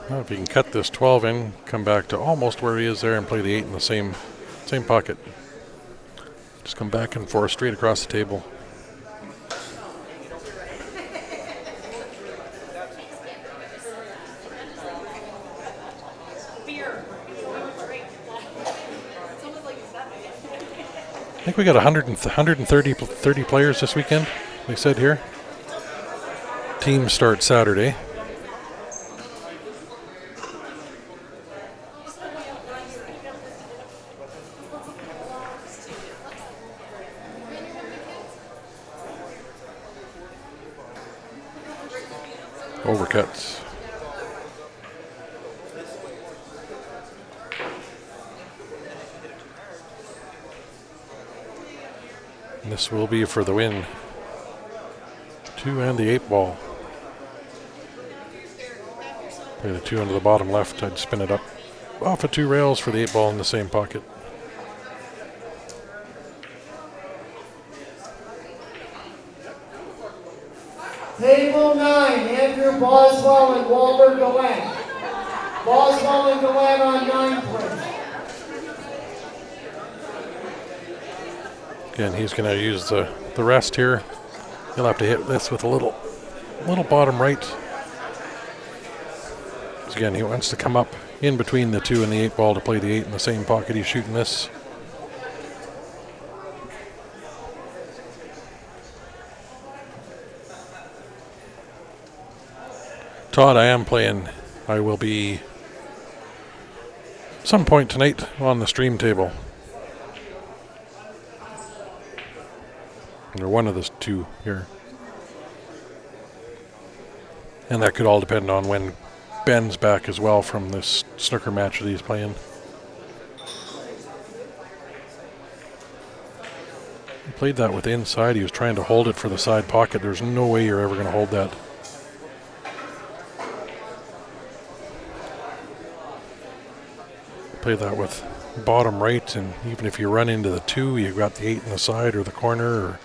Well, if you can cut this 12 in, come back to almost where he is there and play the 8 in the same pocket. Just come back and forth straight across the table. I think we got 130 players this weekend, they said here. Teams start Saturday. Overcuts. And this will be for the win. 2 and the 8 ball. Play the 2 into the bottom left. I'd spin it up off of 2 rails for the 8 ball in the same pocket. Table 9, Andrew Boswell and Walter Glenn. Boswell and Glenn on 9, please. Again, he's going to use the rest here. He'll have to hit this with a little bottom right. Again, he wants to come up in between the 2 and the 8 ball to play the 8 in the same pocket he's shooting this. Todd, I will be some point tonight on the stream table. Or one of the 2 here. And that could all depend on when Ben's back as well from this snooker match that he's playing. He played that with the inside. He was trying to hold it for the side pocket. There's no way you're ever going to hold that. Play that with bottom right, and even if you run into the 2, you've got the 8 in the side or the corner.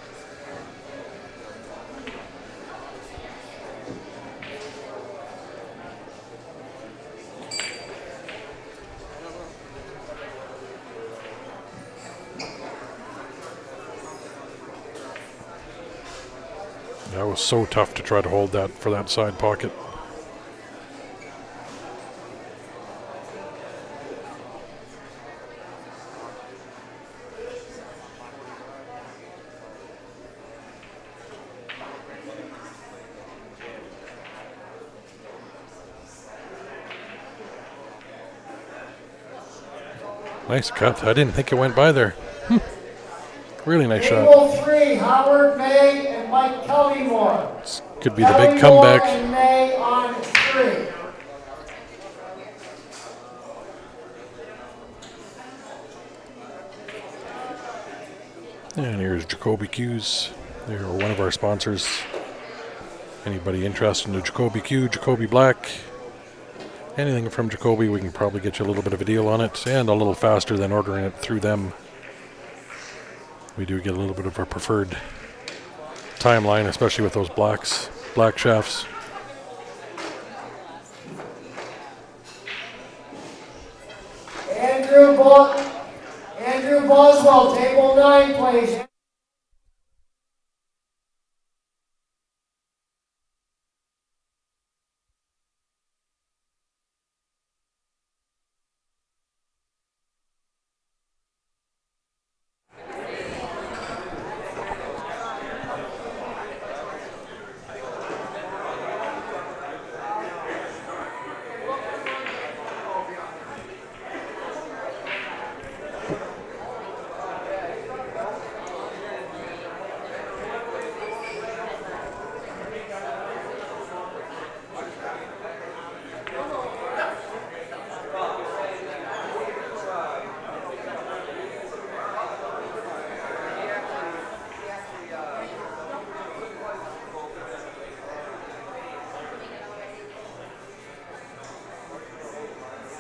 That was so tough to try to hold that for that side pocket. Nice cut. I didn't think it went by there. Really nice shot. Table 3, Howard May and Mike Kellymore. This could be the big comeback. And May on 3. And here's Jacoby Q's. They're one of our sponsors. Anybody interested in the Jacoby Q, Jacoby Black, anything from Jacoby, we can probably get you a little bit of a deal on it, and a little faster than ordering it through them. We do get a little bit of our preferred timeline, especially with those black shafts. Andrew Boswell, table 9, please.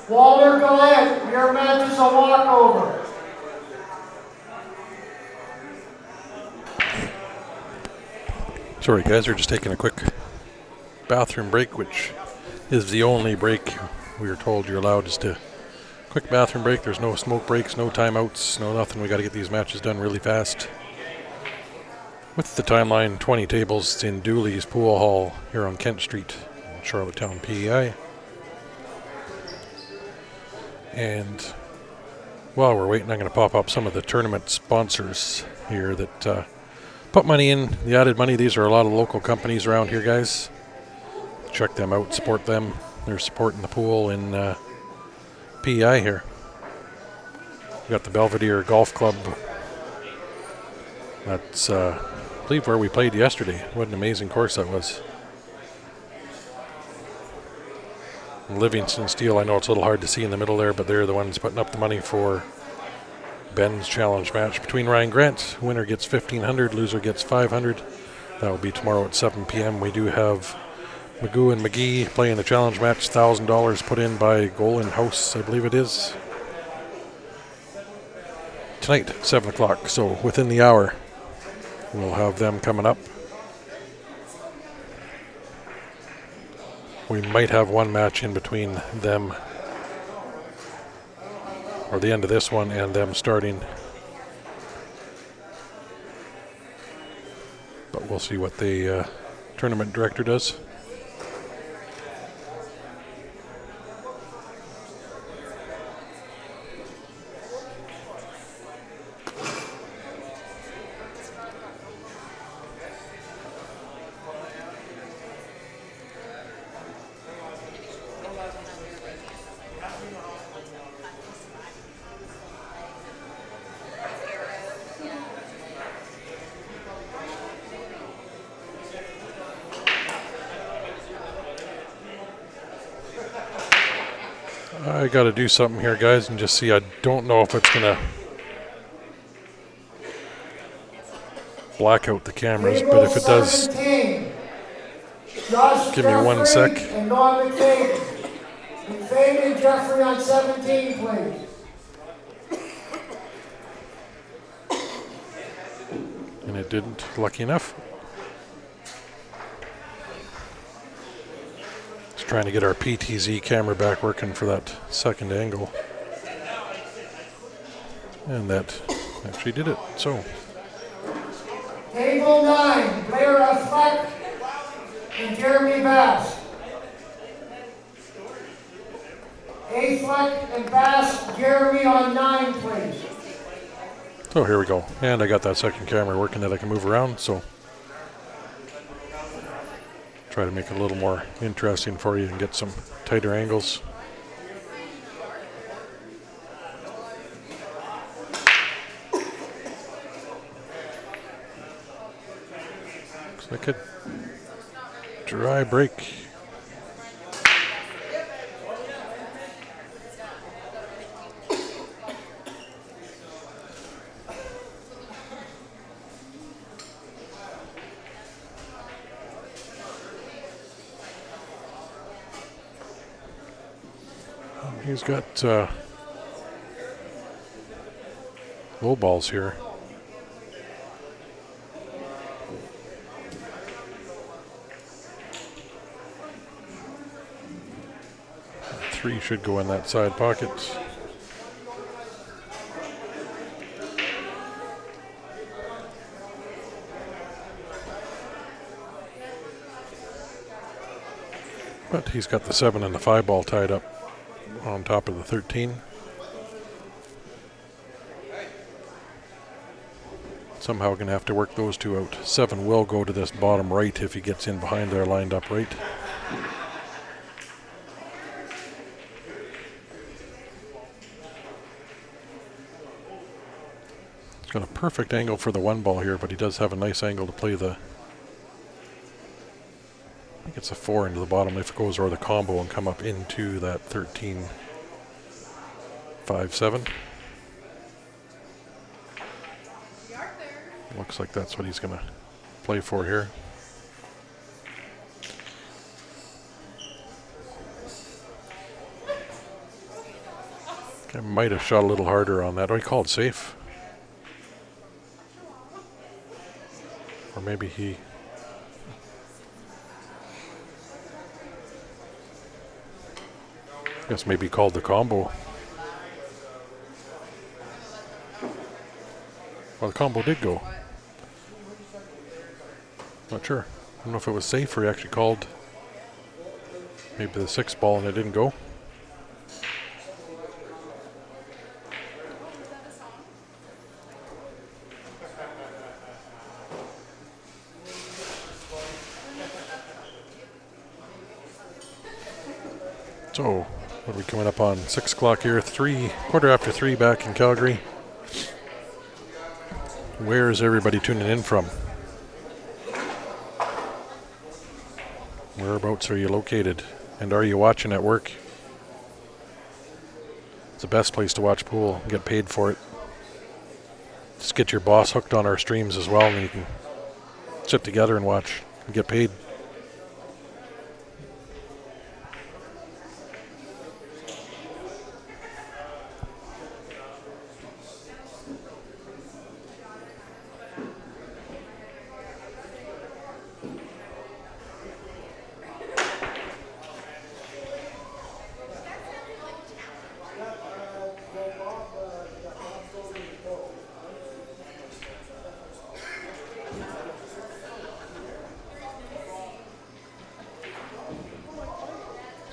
Walter Gillette, your match is a walkover. Sorry guys, we're just taking a quick bathroom break, which is the only break we were told you're allowed, is to quick bathroom break. There's no smoke breaks, no timeouts, no nothing. We got to get these matches done really fast. With the timeline, 20 tables in Dooley's Pool Hall here on Kent Street in Charlottetown, PEI. And while we're waiting, I'm going to pop up some of the tournament sponsors here that put money in, the added money. These are a lot of local companies around here, guys. Check them out, support them. They're supporting the pool in PEI here. We got the Belvedere Golf Club. That's, I believe, where we played yesterday. What an amazing course that was. Livingston Steel, I know it's a little hard to see in the middle there, but they're the ones putting up the money for Ben's challenge match between Ryan Grant. Winner gets $1,500, loser gets $500. That will be tomorrow at 7 p.m. We do have Magoo and McGee playing the challenge match. $1,000 put in by Golan House, I believe it is. Tonight, 7 o'clock, so within the hour, we'll have them coming up. We might have one match in between them, or the end of this one and them starting. But we'll see what the tournament director does. I got to do something here, guys, and just see. I don't know if it's going to black out the cameras, but if it does, give me 1 sec. And Don McFadden. McFadden and Jeffrey on 17, please. And it didn't, lucky enough. Just trying to get our PTZ camera back working for that second angle. And that actually did it, so. Table Table 9, Blair Fleck and Jeremy Bass. A. Fleck and Bass, Jeremy on 9, please. So here we go. And I got that second camera working that I can move around, so try to make it a little more interesting for you and get some tighter angles. Looks like a dry break. He's got low balls here. Three should go in that side pocket. But he's got the 7 and the 5 ball tied up on top of the 13. Somehow going to have to work those two out. 7 will go to this bottom right if he gets in behind there lined up right. He's got a perfect angle for the 1 ball here, but he does have a nice angle to play the, I think it's a 4 into the bottom if it goes, or the combo and come up into that 13, 5, 7. Looks like that's what he's going to play for here. I might have shot a little harder on that. Oh, he called safe. Or maybe he... I guess maybe he called the combo. Well, the combo did go. Not sure. I don't know if it was safe or he actually called maybe the 6 ball and it didn't go. So, what are we coming up on? 6 o'clock here, 3:15 back in Calgary. Where is everybody tuning in from? Whereabouts are you located? And are you watching at work? It's the best place to watch pool and get paid for it. Just get your boss hooked on our streams as well, and you can sit together and watch and get paid.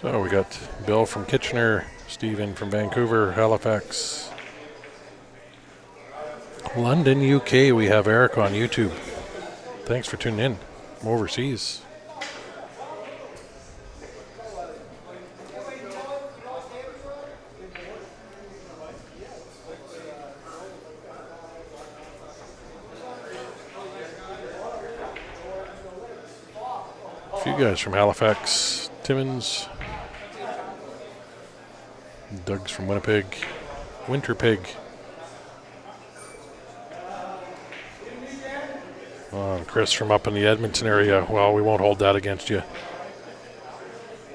So we got Bill from Kitchener, Stephen from Vancouver, Halifax, London, UK. We have Eric on YouTube. Thanks for tuning in from overseas. A few guys from Halifax, Timmins. Doug's from Winnipeg, Winterpeg. Chris from up in the Edmonton area. Well, we won't hold that against you.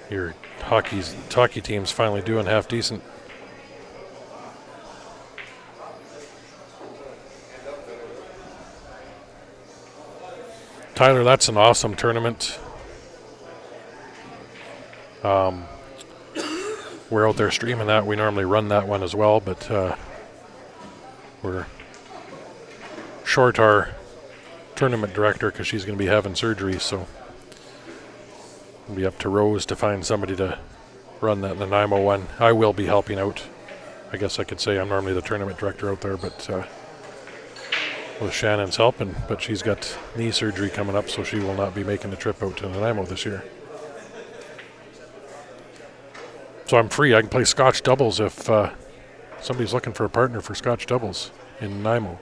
Your hockey team's finally doing half decent. Tyler, that's an awesome tournament. We're out there streaming that. We normally run that one as well, but we're short our tournament director because she's going to be having surgery, so it'll be up to Rose to find somebody to run the Nanaimo one. I will be helping out. I guess I could say I'm normally the tournament director out there, but with Shannon's helping, but she's got knee surgery coming up, so she will not be making the trip out to Nanaimo this year. So I'm free. I can play Scotch doubles if somebody's looking for a partner for Scotch doubles in Nanaimo.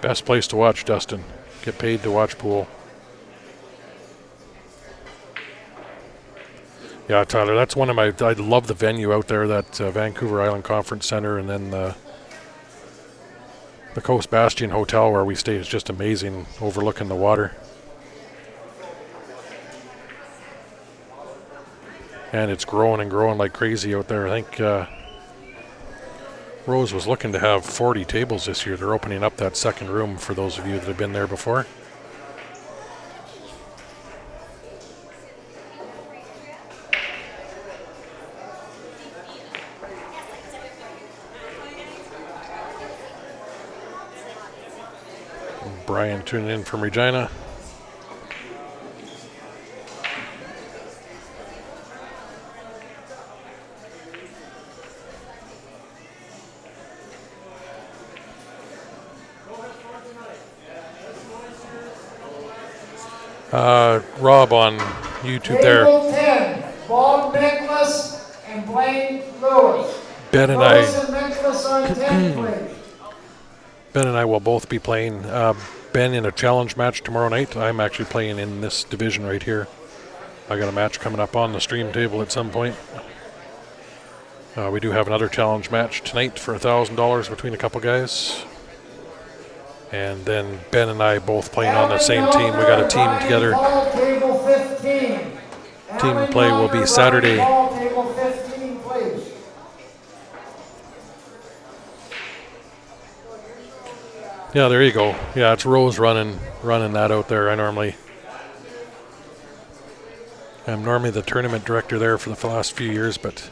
Best place to watch, Dustin. Get paid to watch pool. Yeah, Tyler, that's one of my... I love the venue out there, that Vancouver Island Conference Center, and then the Coast Bastion Hotel where we stay is just amazing, overlooking the water. And it's growing and growing like crazy out there. I think Rose was looking to have 40 tables this year. They're opening up that second room for those of you that have been there before. Brian tuning in from Regina. Rob on YouTube there. Table 10, Bob Nicholas and Blaine Lewis. Ben and Lewis and Nicholas on 10, please. Ben and I will both be playing. Ben in a challenge match tomorrow night. I'm actually playing in this division right here. I got a match coming up on the stream table at some point. We do have another challenge match tonight for $1,000 between a couple guys. And then Ben and I both playing on the same team. We got a team together. Team play will be Saturday. Yeah, there you go. Yeah, it's Rose running that out there. I'm normally the tournament director there for the last few years, but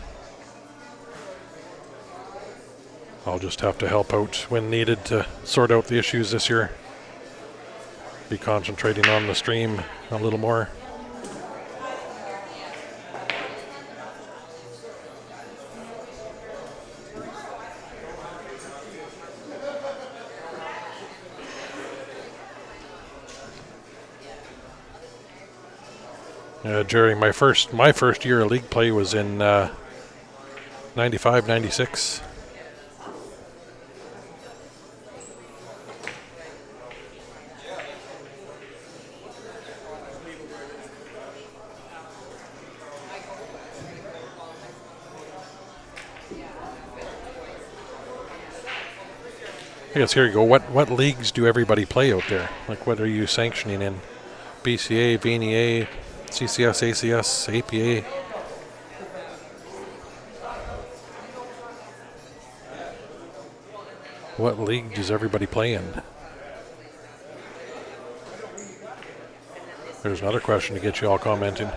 I'll just have to help out when needed to sort out the issues this year. Be concentrating on the stream a little more. Jerry, my first year of league play was in 95, 96. I guess here you go. What leagues do everybody play out there? Like, what are you sanctioning in? BCA, VNEA, CCS, ACS, APA. What league does everybody play in? There's another question to get you all commenting.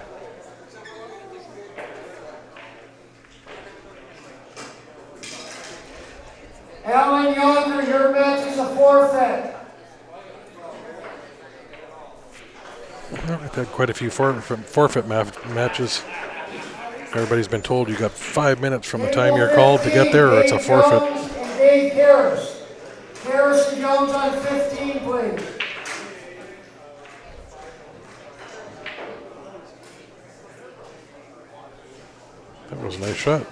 Alan Younger, your match is a forfeit. I've had quite a few forfeit matches. Everybody's been told you got 5 minutes from the time you're called to get there, or it's a forfeit. Jones and Dave Karras. Karras and Jones on 15, please. That was a nice shot.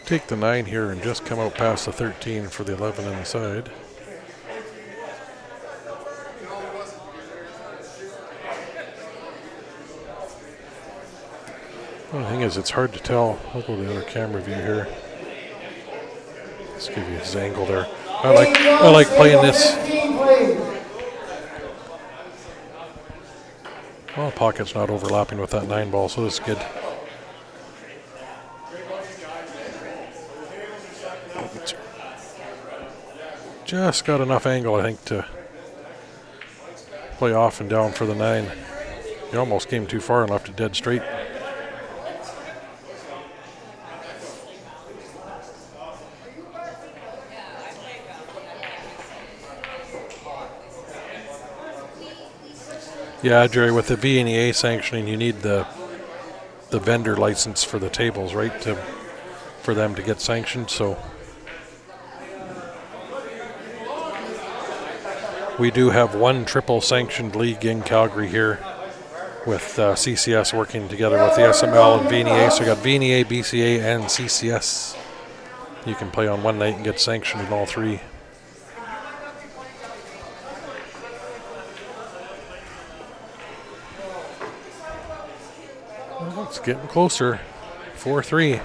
Take the 9 here and just come out past the 13 for the 11 on the side. Well, the thing is, it's hard to tell. I'll go to the other camera view here. Let's give you his angle there. I like playing this. Well, pocket's not overlapping with that 9 ball, so this is good. Just got enough angle, I think, to play off and down for the 9. He almost came too far and left it dead straight. Yeah, Jerry, with the VNEA sanctioning, you need the vendor license for the tables, right, for them to get sanctioned. So we do have one triple sanctioned league in Calgary here, with CCS working together with the SML and VNEA. So we got VNEA, BCA, and CCS. You can play on one night and get sanctioned in all 3. Well, it's getting closer. 4-3.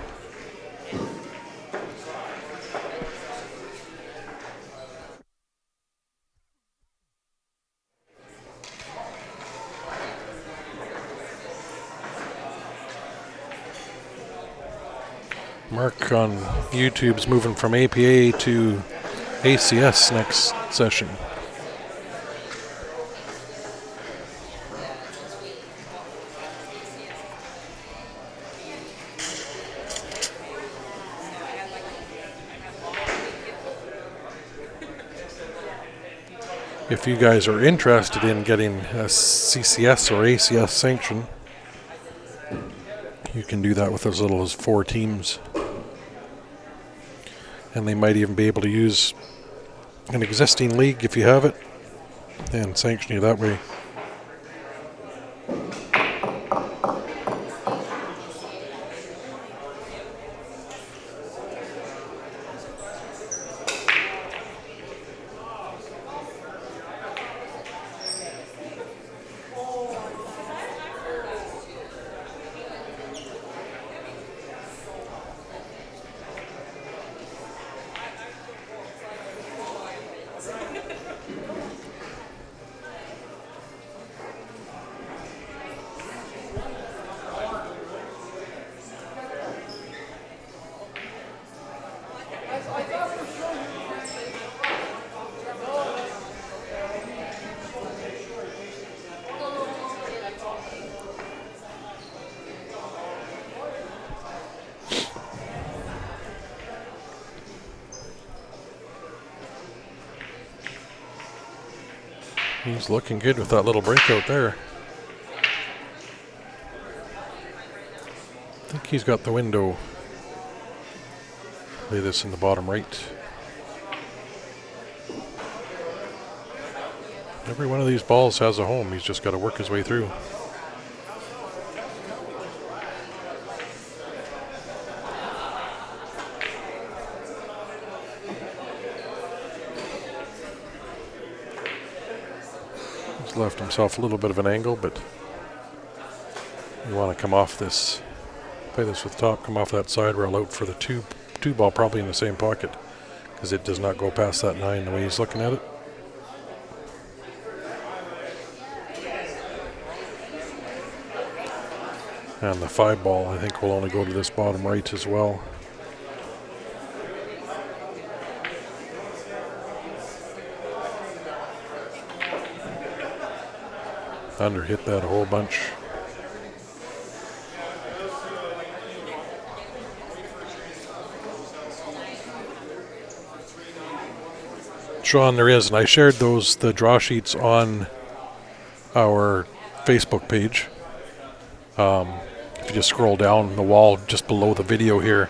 Mark on YouTube's moving from APA to ACS next session. If you guys are interested in getting a CCS or ACS sanction, you can do that with as little as 4 teams. And they might even be able to use an existing league if you have it and sanction you that way. He's looking good with that little breakout there. I think he's got the window. Lay this in the bottom right. Every one of these balls has a home. He's just got to work his way through. He's left himself a little bit of an angle, but you want to come off this, play this with top, come off that side rail out for the two ball, probably in the same pocket, because it does not go past that 9 the way he's looking at it. And the 5 ball, I think, will only go to this bottom right as well. Under hit that a whole bunch. Sean, there is, and I shared the draw sheets on our Facebook page. If you just scroll down the wall just below the video here,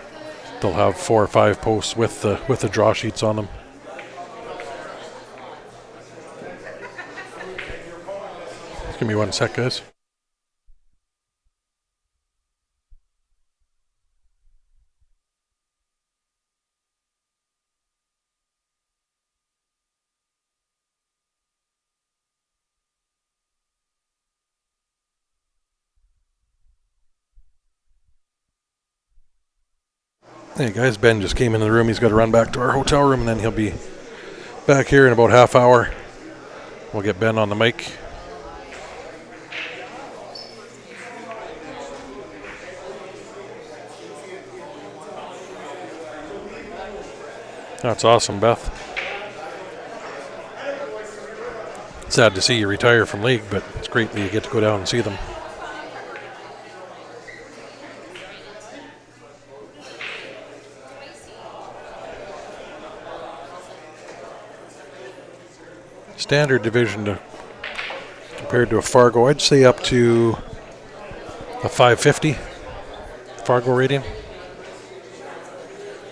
they'll have 4 or 5 posts with the draw sheets on them. Just give me 1 sec, guys. Hey guys, Ben just came into the room. He's got to run back to our hotel room, and then he'll be back here in about half hour. We'll get Ben on the mic. That's awesome, Beth. Sad to see you retire from league, but it's great that you get to go down and see them. Standard division compared to a Fargo, I'd say up to a 550 Fargo rating.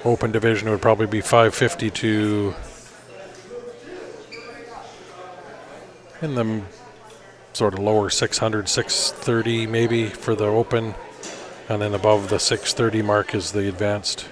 Open division would probably be 550 to in the sort of lower 600, 630 maybe for the open, and then above the 630 mark is the advanced.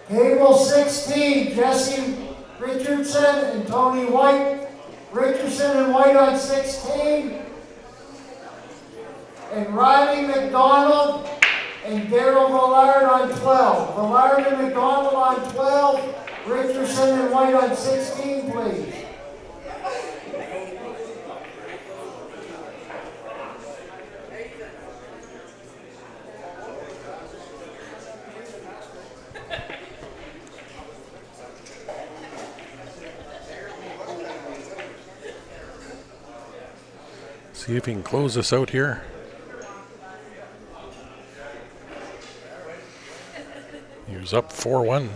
Table 16, Jesse Richardson and Tony White. Richardson and White on 16. And Riley McDonald and Daryl Villard on 12. Villard and McDonald on 12. Richardson and White on 16, please. See if he can close this out here. He was up 4-1.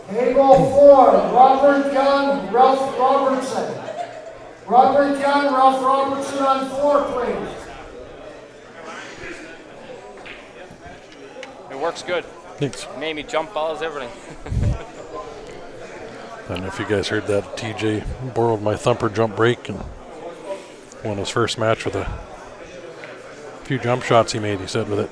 Table 4, Robert Young, Ralph Robertson. Robert Young, Ralph Robertson on 4, please. It works good. Thanks. Made me jump balls, everything. I don't know if you guys heard that. TJ borrowed my thumper jump break and won his first match with a few jump shots he made, he said, with it.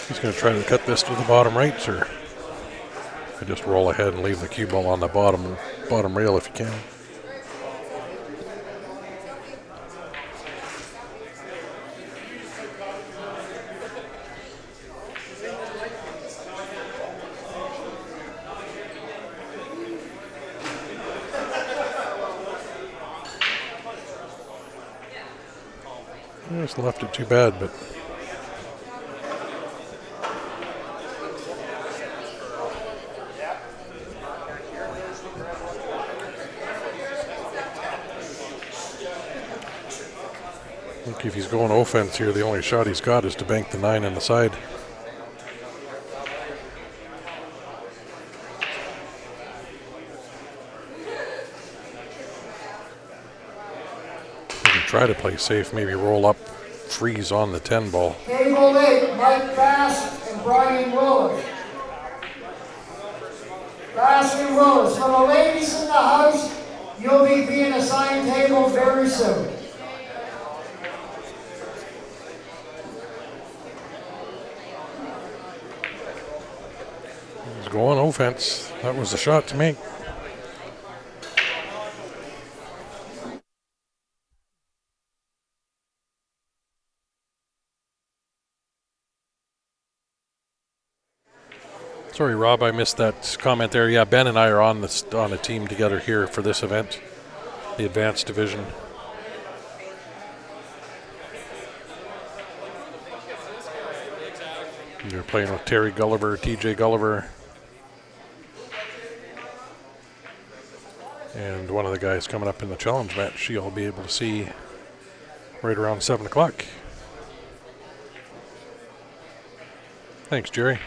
He's going to try to cut this to the bottom right, or I just roll ahead and leave the cue ball on the bottom rail if you can. Just left it too bad, but I think if he's going offense here, the only shot he's got is to bank the 9 on the side. He can try to play safe, maybe roll up, freeze on the 10 ball. Table 8, Mike Bass and Brian Willis. Bass and Willis. For the ladies in the house, you'll be being assigned tables very soon. He's going offense. That was the shot to make. Sorry, Rob, I missed that comment there. Yeah, Ben and I are on a team together here for this event, the advanced division. You're playing with Terry Gulliver, TJ Gulliver, and one of the guys coming up in the challenge match you'll be able to see right around 7 o'clock. Thanks, Jerry.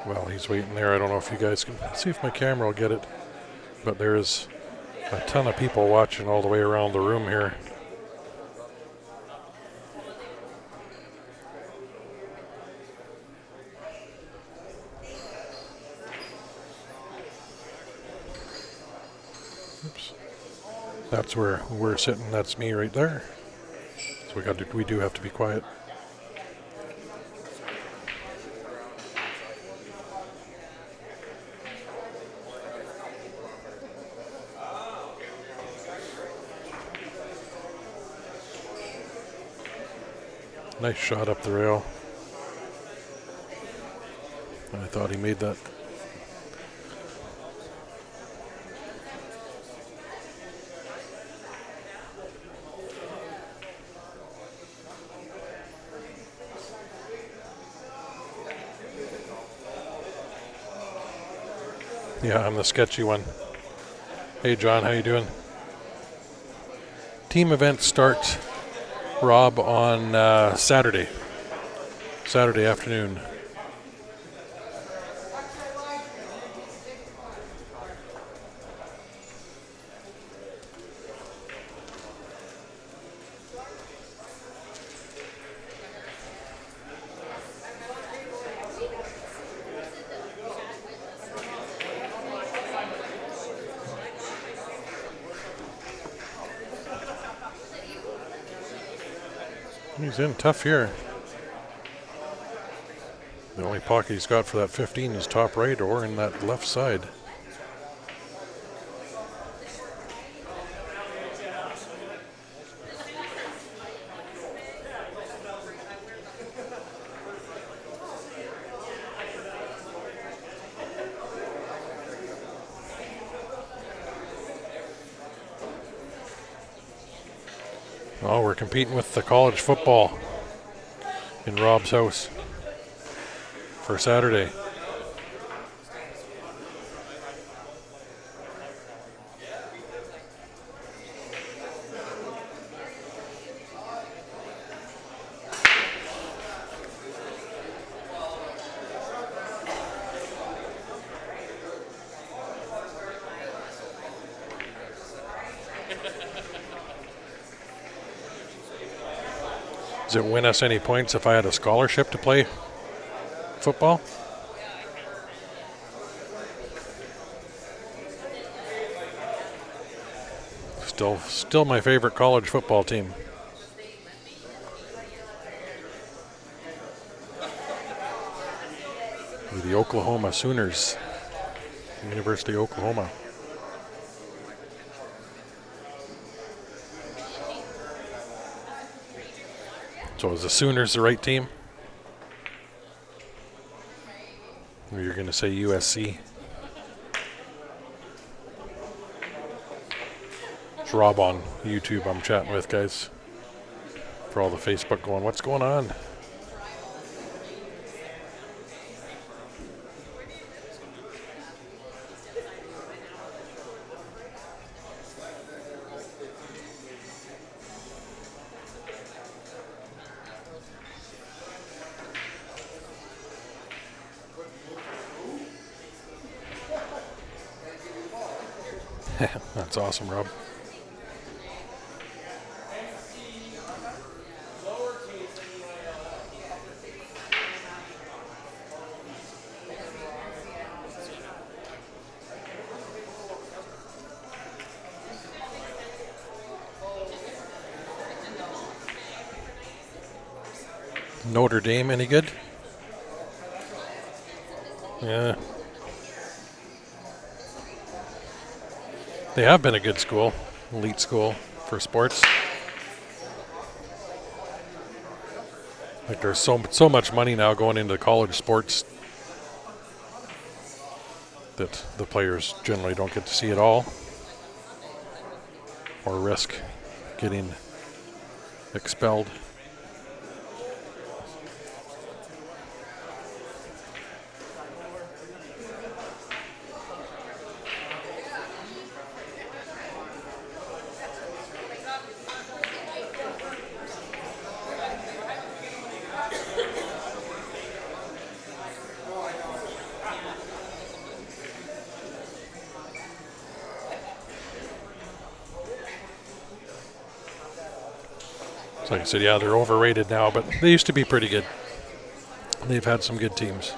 Well, he's waiting there. I don't know if you guys can see if my camera will get it, but there's a ton of people watching all the way around the room here. Oops. That's where we're sitting. That's me right there. So we do have to be quiet. Nice shot up the rail. I thought he made that. Yeah, I'm the sketchy one. Hey John, how you doing? Team events start, Rob, on Saturday afternoon. He's in tough here. The only pocket he's got for that 15 is top right or in that left side. Oh, we're competing with the college football in Rob's house for Saturday. Does it win us any points if I had a scholarship to play football? Still my favorite college football team. The Oklahoma Sooners, University of Oklahoma. So is the Sooners the right team? Or you're going to say USC? It's Rob on YouTube I'm chatting with, guys. For all the Facebook going, what's going on? That's awesome, Rob. Notre Dame any good? Yeah. They have been a good school, elite school for sports. Like there's so much money now going into college sports that the players generally don't get to see it all or risk getting expelled. So like I said, yeah, they're overrated now, but they used to be pretty good. They've had some good teams.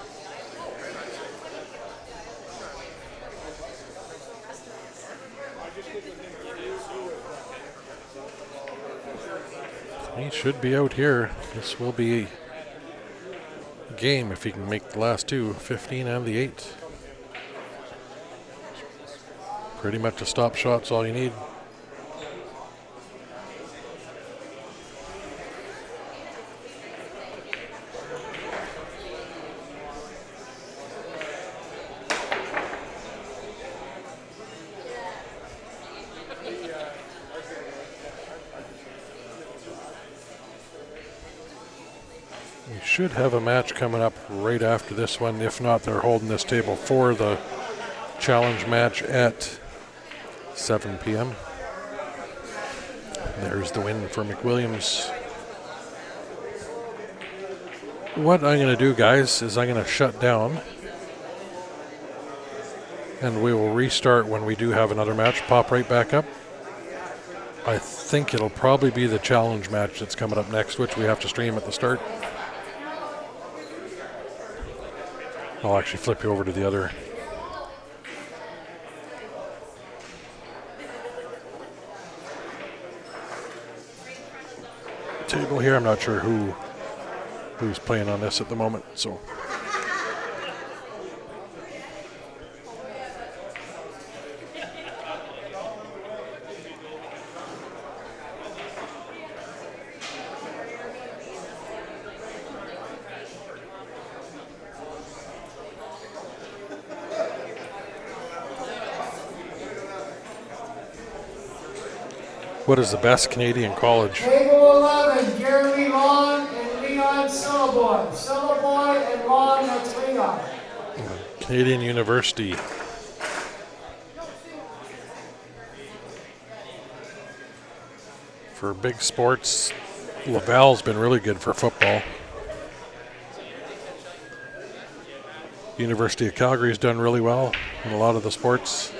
He should be out here. This will be a game if he can make the last two, 15 and the 8. Pretty much a stop shot's all you need. We should have a match coming up right after this one. If not, they're holding this table for the challenge match at 7 p.m. There's the win for McWilliams. What I'm going to do, guys, is I'm going to shut down. And we will restart when we do have another match. Pop right back up. I think it'll probably be the challenge match that's coming up next, which we have to stream at the start. I'll actually flip you over to the other. Table here. I'm not sure who's playing on this at the moment, so. What is the best Canadian college? Table 11, Jeremy Long and Leon Syllaboy. Syllaboy and Long, that's Leon. Canadian University. For big sports, Laval's been really good for football. University of Calgary's done really well in a lot of the sports.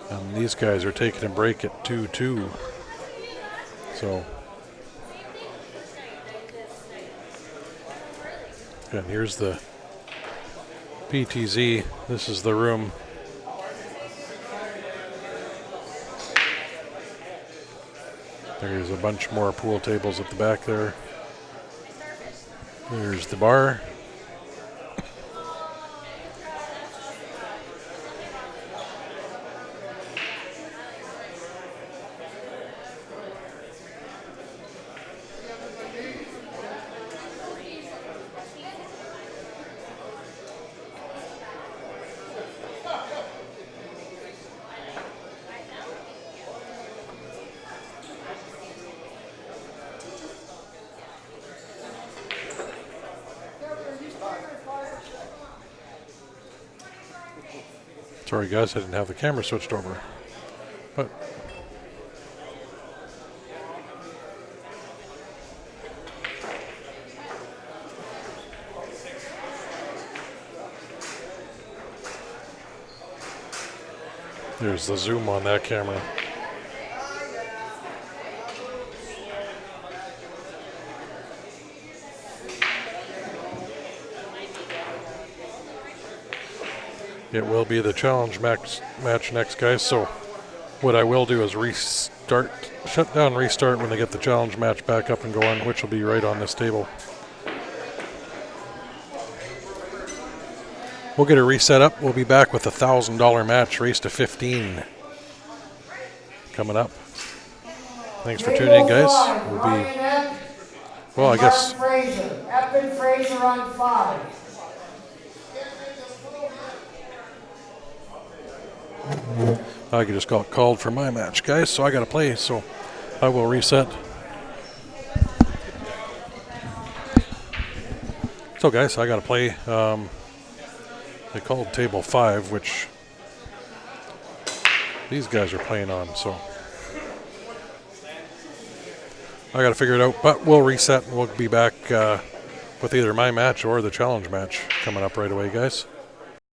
And these guys are taking a break at 2-2. So, again, here's the PTZ. This is the room. There's a bunch more pool tables at the back there. There's the bar. Sorry guys, I didn't have the camera switched over. But there's the zoom on that camera. It will be the challenge match next, guys. So what I will do is shut down, restart when they get the challenge match back up and going, which will be right on this table. We'll get it reset up. We'll be back with a $1,000 match, race to 15, coming up. Thanks for tuning in, guys. We'll be, well, I guess. Fraser. Evan Fraser on 5. I just got called for my match, guys, so I got to play, so I will reset. So, guys, I got to play. They called table 5, which these guys are playing on, so I got to figure it out. But we'll reset, and we'll be back with either my match or the challenge match coming up right away, guys.